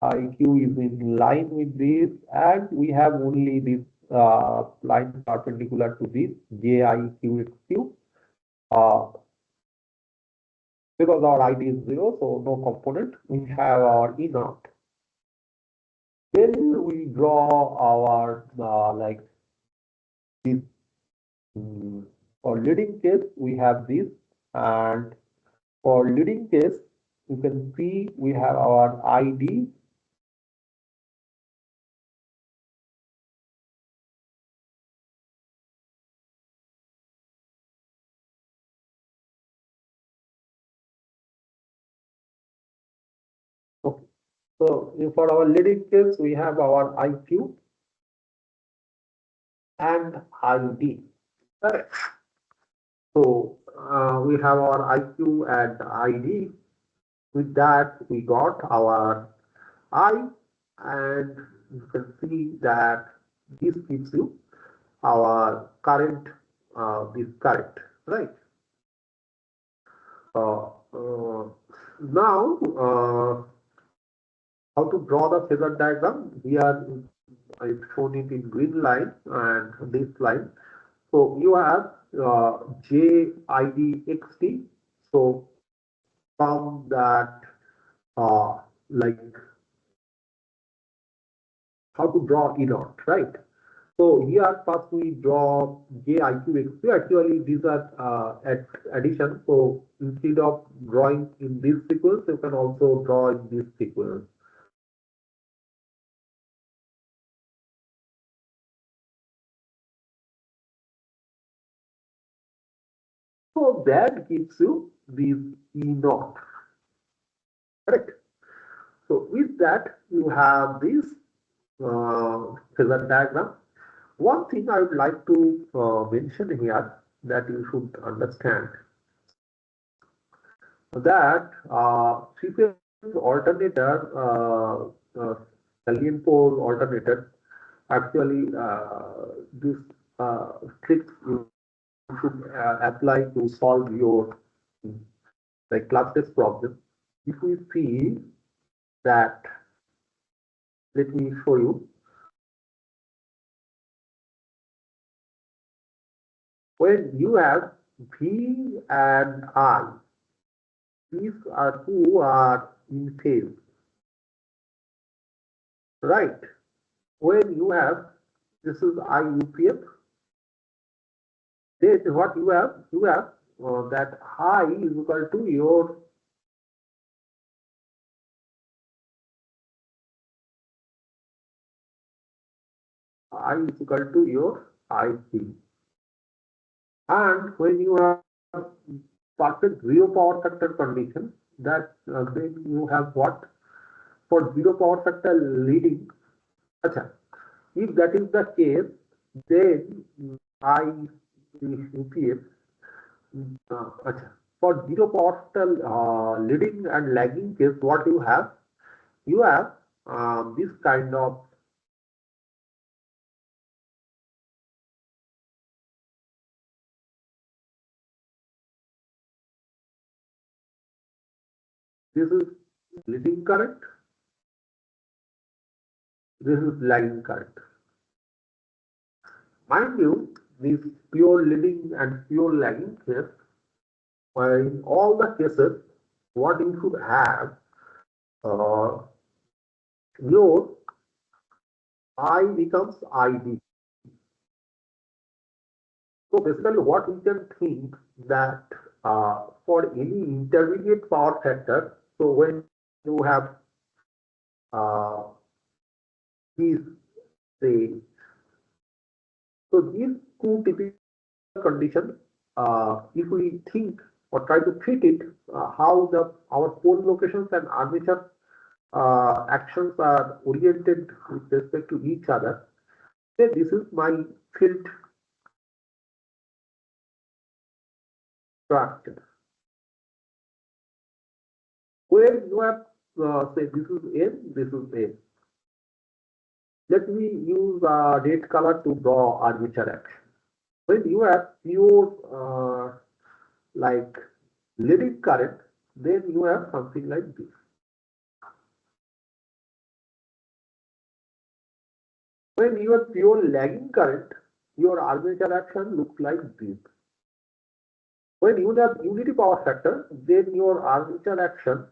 is in line with this, and we have only this line perpendicular to this JIQXQ, because our ID is 0, so no component. We have our E naught. Then we draw our like this. For leading case, we have this, and for leading case, you can see we have our ID. Okay. So for our leading case, we have our IQ and ID. Correct. So we have our IQ and ID. With that, we got our I, and you can see that this gives you our current, this current, right? Now, how to draw the phasor diagram? Here I've shown it in green line and this line. So you have JIDXT. So from that, like how to draw E naught, right? So here first we draw JIQXT. Actually, these are at addition. So instead of drawing in this sequence, you can also draw in this sequence. So that gives you this E naught. Correct. So with that, you have this phasor diagram. One thing I would like to mention here that you should understand that three-phase alternator, Salient pole alternator, actually this tricks you should apply to solve your like class test problem. If we see that, let me show you. When you have V and I, these are two are in phase, right? When you have, this is IUPF, then what you have that I is equal to your I is equal to your IC. And when you have perfect zero power factor condition, that then you have what? For zero power factor leading, acha, if that is the case, then I UPF, acha, for zero power factor leading and lagging case, what you have? You have this kind of this is leading current, this is lagging current. Mind you, this pure leading and pure lagging case, in all the cases, what you should have, your I becomes ID. So basically, what we can think that for any intermediate power factor, so when you have these, say, so these two typical conditions, if we think or try to fit it, how our pole locations and armature actions are oriented with respect to each other, then this is my field structure. Where you have say this is N, this is A. Let me use red color to draw armature action. When you have pure like leading current, then you have something like this. When you have pure lagging current, your armature action looks like this. When you have unity power factor, then your armature action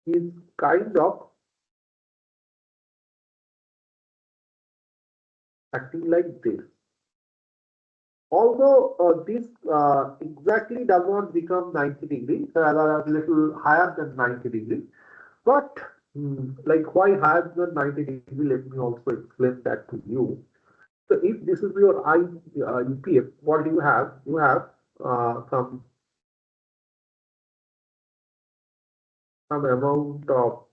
is kind of acting like this. Although this exactly does not become 90 degree, rather a little higher than 90 degree, but like why higher than 90 degree, let me also explain that to you. So if this is your UPF, what do you have? You have some amount of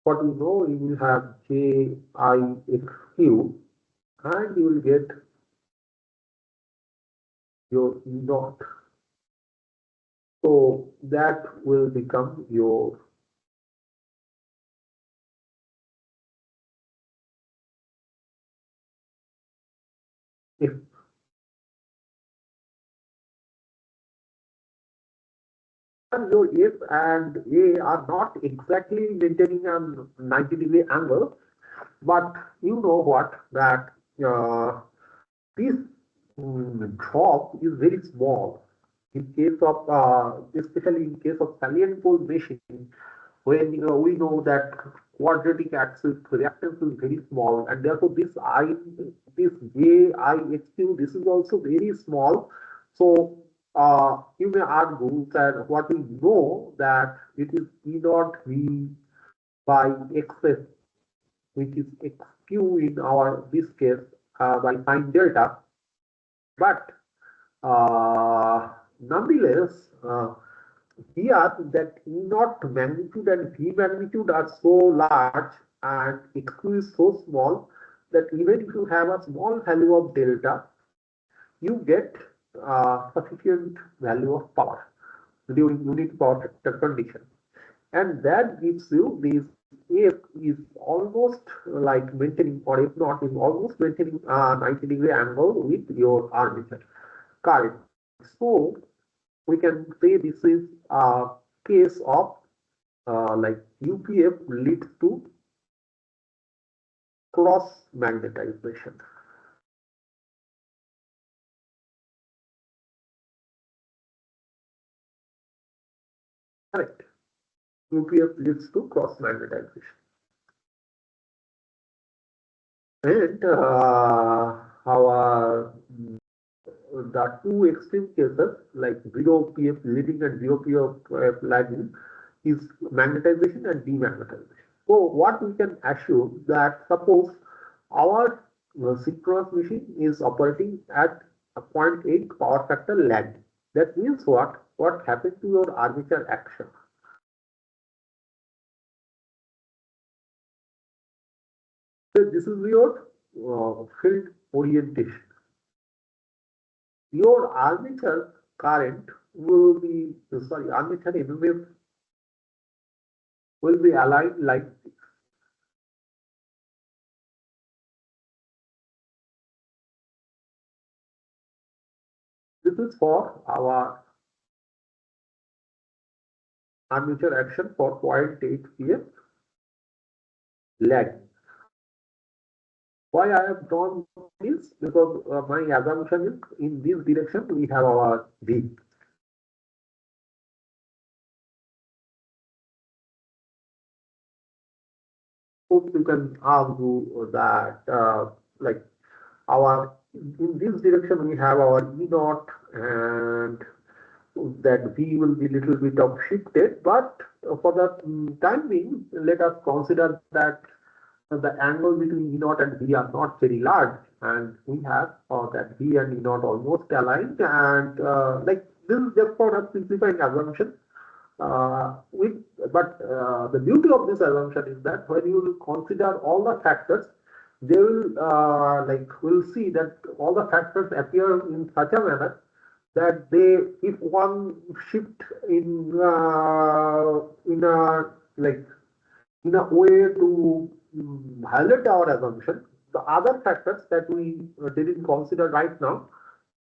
what you know, you will have JIXQ and you will get your E naught. So that will become your if your F and A are not exactly maintaining a 90-degree angle, but you know what that this drop is very small in case of especially in case of salient pole meshing, when we know that quadratic axis reactance is very small, and therefore this JIXQ, this is also very small. So you may argue that what we know that it is E naught V by XS, which is XQ in our this case by sine delta, but nonetheless, here that E naught magnitude and V magnitude are so large and XQ is so small that even if you have a small value of delta, you get sufficient value of power during unit power factor condition. And that gives you this F is almost like maintaining, or if not, is almost maintaining a 90-degree angle with your armature current. So we can say this is a case of like UPF leads to cross magnetization. Correct. UPF leads to cross magnetization. And our the two extreme cases like 0 PF leading and 0 PF lagging is magnetization and demagnetization. So what we can assume that suppose our synchronous machine is operating at a 0.8 power factor lag. That means what? What happens to your armature action? So this is your field orientation. Your armature current will be, sorry, armature MMF will be aligned like this. This is for our armature action for 0.8 pf lag. Why I have drawn this? Because my assumption is in this direction we have our V. Hope you can argue that like our in this direction we have our E naught and that V will be little bit of shifted, but for the time being, let us consider that the angle between E naught and V are not very large, and we have that V and E naught almost aligned, and like this is just for a simplifying assumption. But the beauty of this assumption is that when you consider all the factors, they will like will see that all the factors appear in such a manner that they, if one shift in a like in a way to highlight our assumption, the other factors that we didn't consider right now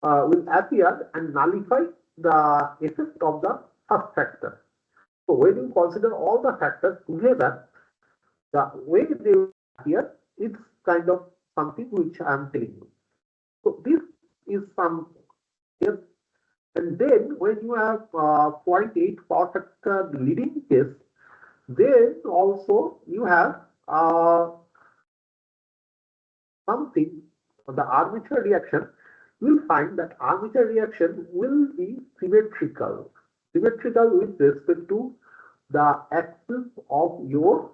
will appear and nullify the effect of the first factor. So when you consider all the factors together, the way they appear, it's kind of something which I am telling you. So this is some, yes. And then when you have 0.8 power factor leading case, then also you have something, the armature reaction. You will find that armature reaction will be symmetrical. Symmetrical with respect to the axis of your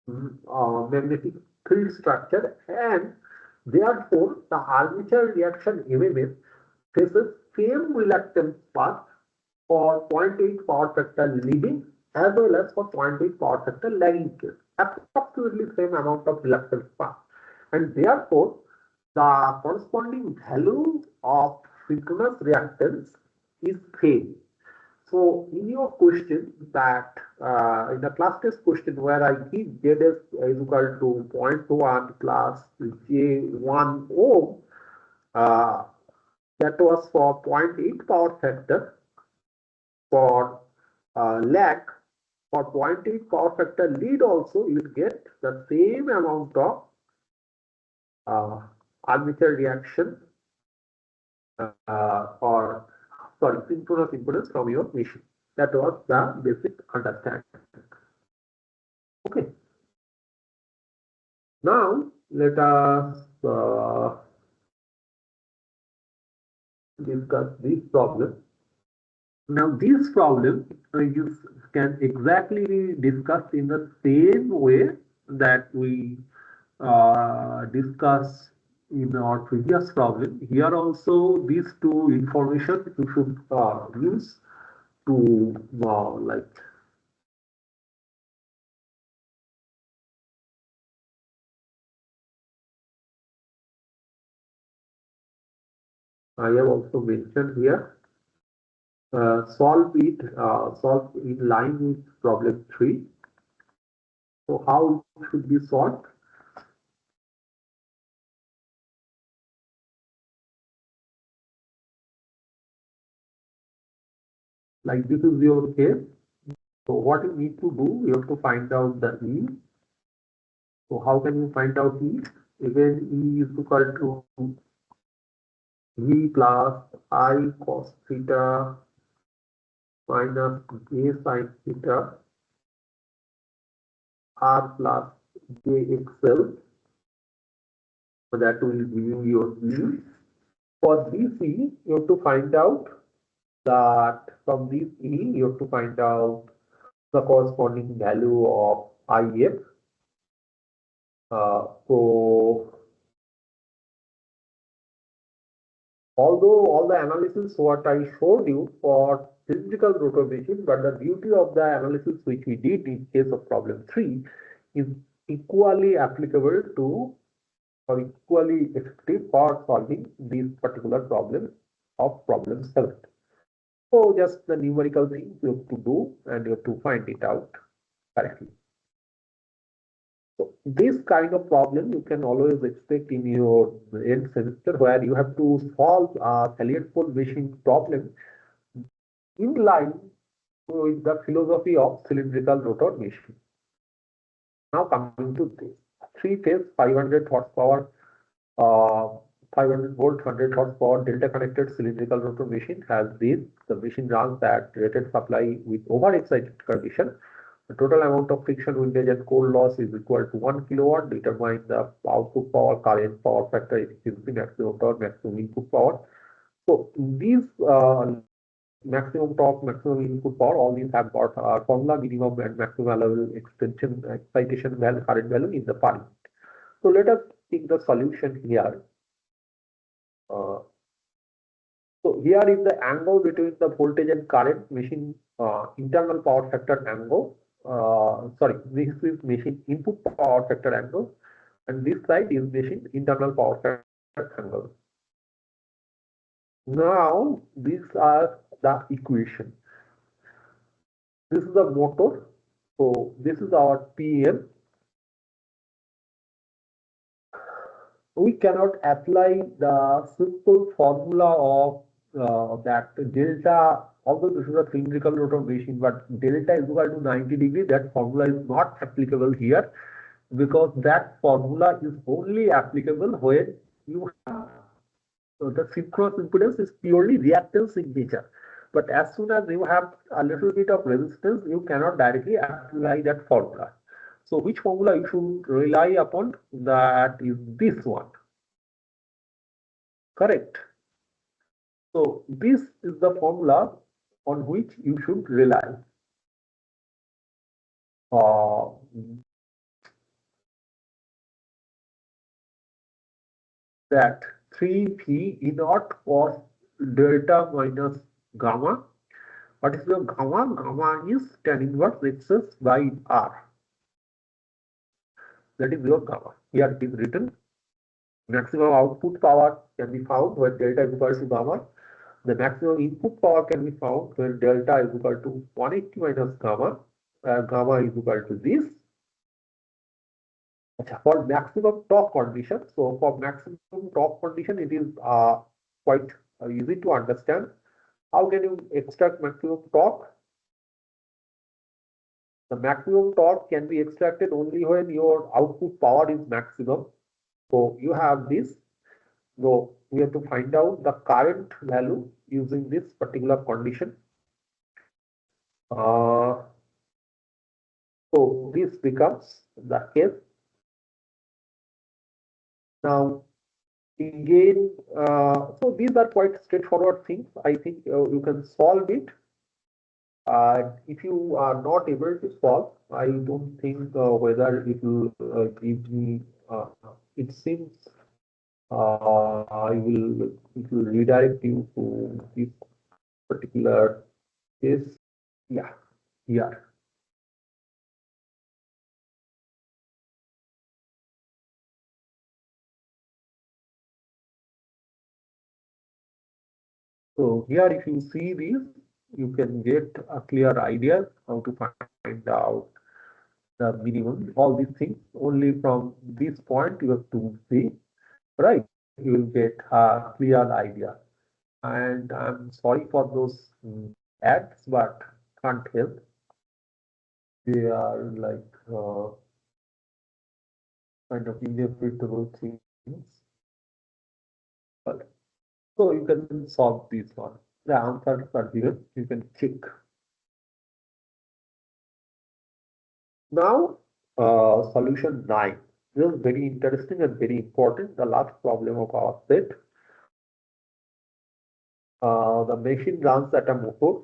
magnetic field structure, and therefore the armature reaction MMF faces same reluctance path for 0.8 power factor leading as well as for 0.8 power factor lagging case. Approximately same amount of reluctance path, and therefore the corresponding value of synchronous reactance is same. So in your question that in the class test question where I give Zs is equal to 0.1 plus J1 ohm, that was for 0.8 power factor. For lag, for 0.8 power factor lead also you will get the same amount of armature reaction or sorry, synchronous impedance from your machine. That was the basic understanding. Okay. Now let us discuss this problem. Now this problem you can exactly be discussed in the same way that we discussed in our previous problem. Here also these two information you should use to like I have also mentioned here. Solve in line with problem 3. So how it should be solved? Like this is your case. So what you need to do, you have to find out the E. So how can you find out E? Again, E is equal to V plus I cos theta minus J sin theta R plus JXL. So that will give you your E. For this E, you have to find out that from this E, you have to find out the corresponding value of IF. So although all the analysis what I showed you for cylindrical rotor machine, but the beauty of the analysis which we did in case of problem 3 is equally applicable to or equally effective for solving these particular problems of problem 7. So just the numerical things you have to do and you have to find it out correctly. So this kind of problem you can always expect in your end semester where you have to solve a Elliott pole machine problem in line with the philosophy of cylindrical rotor machine. Now coming to this, 3-phase 500 horsepower, 500 volt 100 horsepower delta connected cylindrical rotor machine has this. The machine runs at rated supply with overexcited condition. The total amount of friction, windage and core loss is equal to 1 kilowatt. Determine the output power, current, power factor, efficiency, maximum torque, maximum input power. So these maximum torque, maximum input power, all these have got formula, minimum and maximum allowable extension, excitation value, current value in the per. So let us take the solution here. So here is the angle between the voltage and current machine internal power factor angle. Sorry, this is machine input power factor angle, and this side is machine internal power factor angle. Now these are the equation. This is the motor So this is our PM. We cannot apply the simple formula of that delta, although this is a cylindrical rotor machine, but delta is equal to 90 degrees. That formula is not applicable here because that formula is only applicable when you have the synchronous impedance is purely reactance in nature. But as soon as you have a little bit of resistance, you cannot directly apply that formula. So which formula you should rely upon? That is this one. Correct. So this is the formula on which you should rely. That 3V E naught cos delta minus gamma. What is the gamma? Gamma is tan inverse excess by R. That is your gamma. Here it is written. Maximum output power can be found when delta is equal to gamma. The maximum input power can be found when delta is equal to 180 minus gamma. Gamma is equal to this. For maximum torque condition, so for maximum torque condition, it is quite easy to understand. How can you extract maximum torque? The maximum torque can be extracted only when your output power is maximum. So you have this. So we have to find out the current value using this particular condition. So this becomes the case. Now, again, so these are quite straightforward things. I think you can solve it. If you are not able to solve, I don't think whether it will give me. It seems it will redirect you to this particular case. Yeah, here. So here, if you see these, you can get a clear idea how to find out the minimum. All these things only from this point you have to see, right? You will get a clear idea. And I'm sorry for those ads, but can't help. They are like kind of inevitable things. But, so you can solve this one. The answers are given. You can check. Now, solution 9. This is very interesting and very important. The last problem of our set. The machine runs at a motor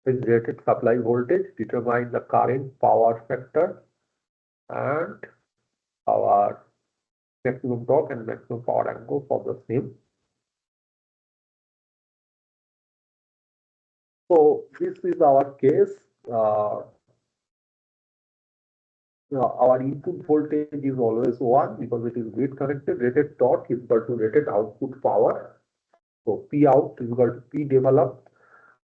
with rated supply voltage, determine the current power factor and our maximum torque and maximum power angle for the same. So this is our case. Our input voltage is always 1 because it is grid connected. Rated torque is equal to rated output power. So P out is equal to P developed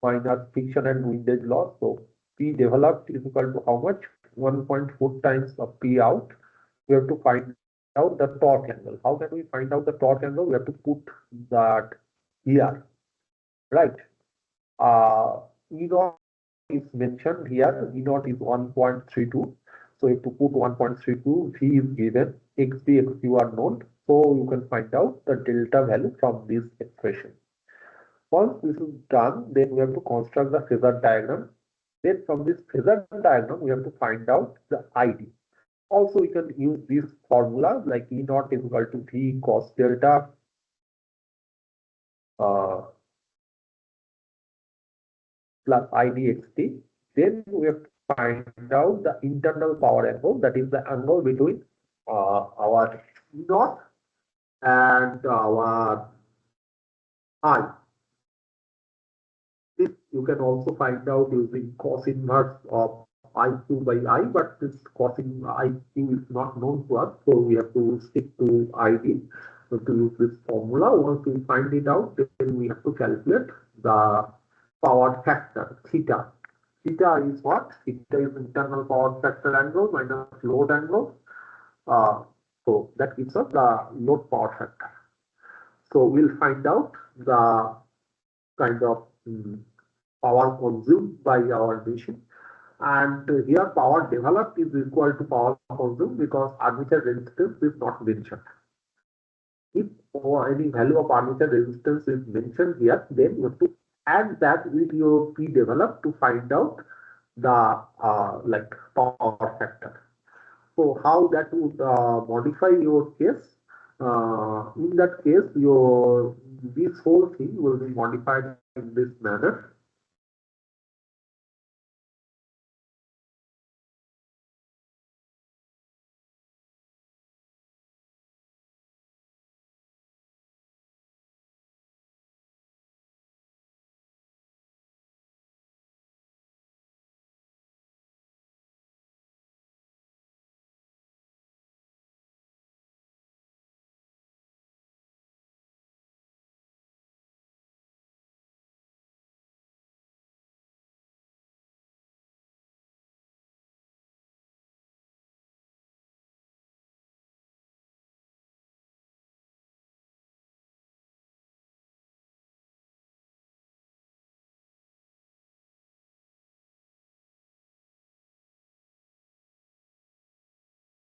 minus friction and windage loss. So P developed is equal to how much? 1.4 times of P out. We have to find out the torque angle. How can we find out the torque angle? We have to put that here, right? E naught is mentioned here. E naught is 1.32. So you have to put 1.32. V is given. XB, XQ are known. So you can find out the delta value from this expression. Once this is done, then we have to construct the phasor diagram. Then from this phasor diagram, we have to find out the ID. Also, we can use this formula like E naught is equal to V cos delta plus IDXT. Then we have to find out the internal power angle, that is the angle between our E naught and our I. This you can also find out using cos inverse of IQ by I, but this cos in IQ is not known to us, so we have to stick to ID. So to use this formula, once we find it out, then we have to calculate the power factor theta. Theta is what? Theta is internal power factor angle minus load angle. So that gives us the load power factor. So we'll find out the kind of power consumed by our machine. And here power developed is equal to power consumed because armature resistance is not mentioned. If any value of armature resistance is mentioned here, then you have to add that with your P developed to find out the like power factor. So how that would modify your case? In that case, your this whole thing will be modified in this manner.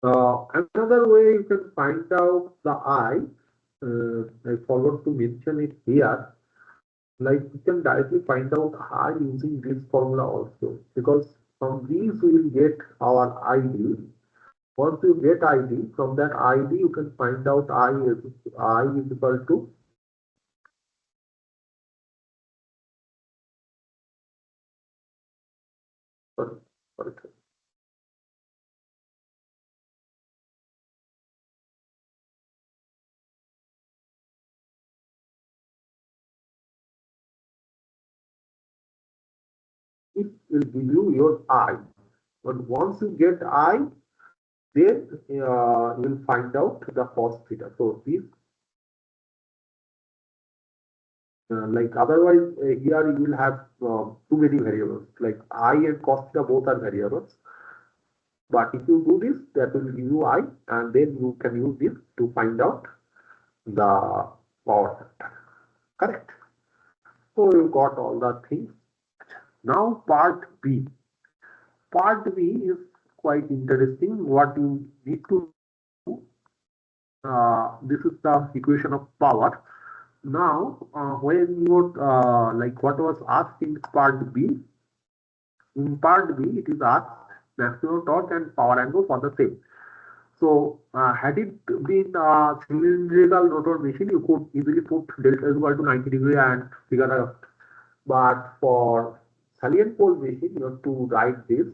Another way you can find out the I, I forgot to mention it here, like we can directly find out I using this formula also, because from these we will get our ID. Once you get ID, from that ID you can find out I is equal to sorry, sorry, it will give you your I. But once you get I, then you'll find out the cos theta. So this like otherwise here you will have too many variables like I and cos theta both are variables. But if you do this, that will give you I, and then you can use this to find out the power factor. Correct. So you got all the things. Now part B. Part B is quite interesting. What you need to do, this is the equation of power. Now, when you like what was asked in part B, in part B it is asked maximum torque and power angle for the same. So, had it been a cylindrical rotor machine, you could easily put delta is equal to 90 degree and figure out. But for salient pole machine, you have to write this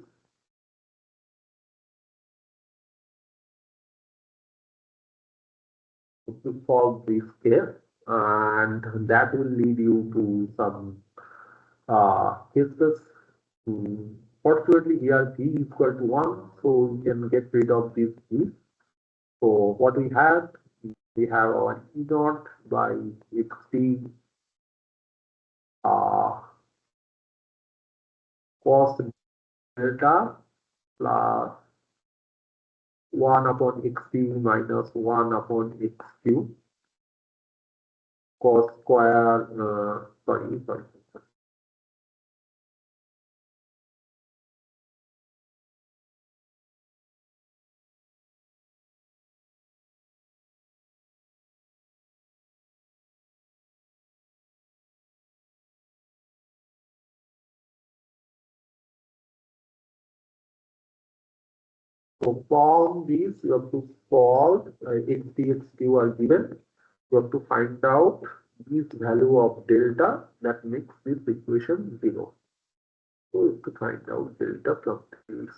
to solve this case, and that will lead you to some cases. Fortunately, here V is equal to 1, so we can get rid of this V. So, what we have our E naught by XT cos delta plus 1 upon xt minus 1 upon x cube cos square, sorry. So from these, you have to solve xt, xq are given. You have to find out this value of delta that makes this equation 0. So you have to find out delta from this.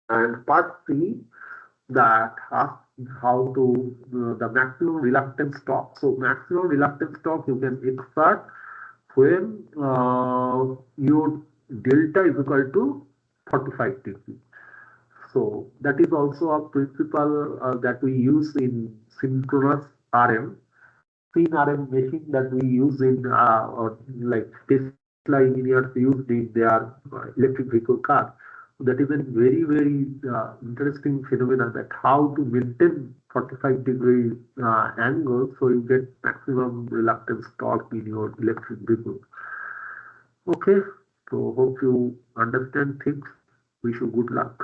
And part C, that asks how to the maximum reluctance torque. So maximum reluctance torque you can exert when your delta is equal to 45 degrees. So that is also a principle that we use in synchronous RM, syn RM machine that we use in or like Tesla engineers used in their electric vehicle car. That is a very interesting phenomenon, that how to maintain 45-degree angle so you get maximum reluctance torque in your electric vehicle. Okay, so hope you understand things. Wish you good luck.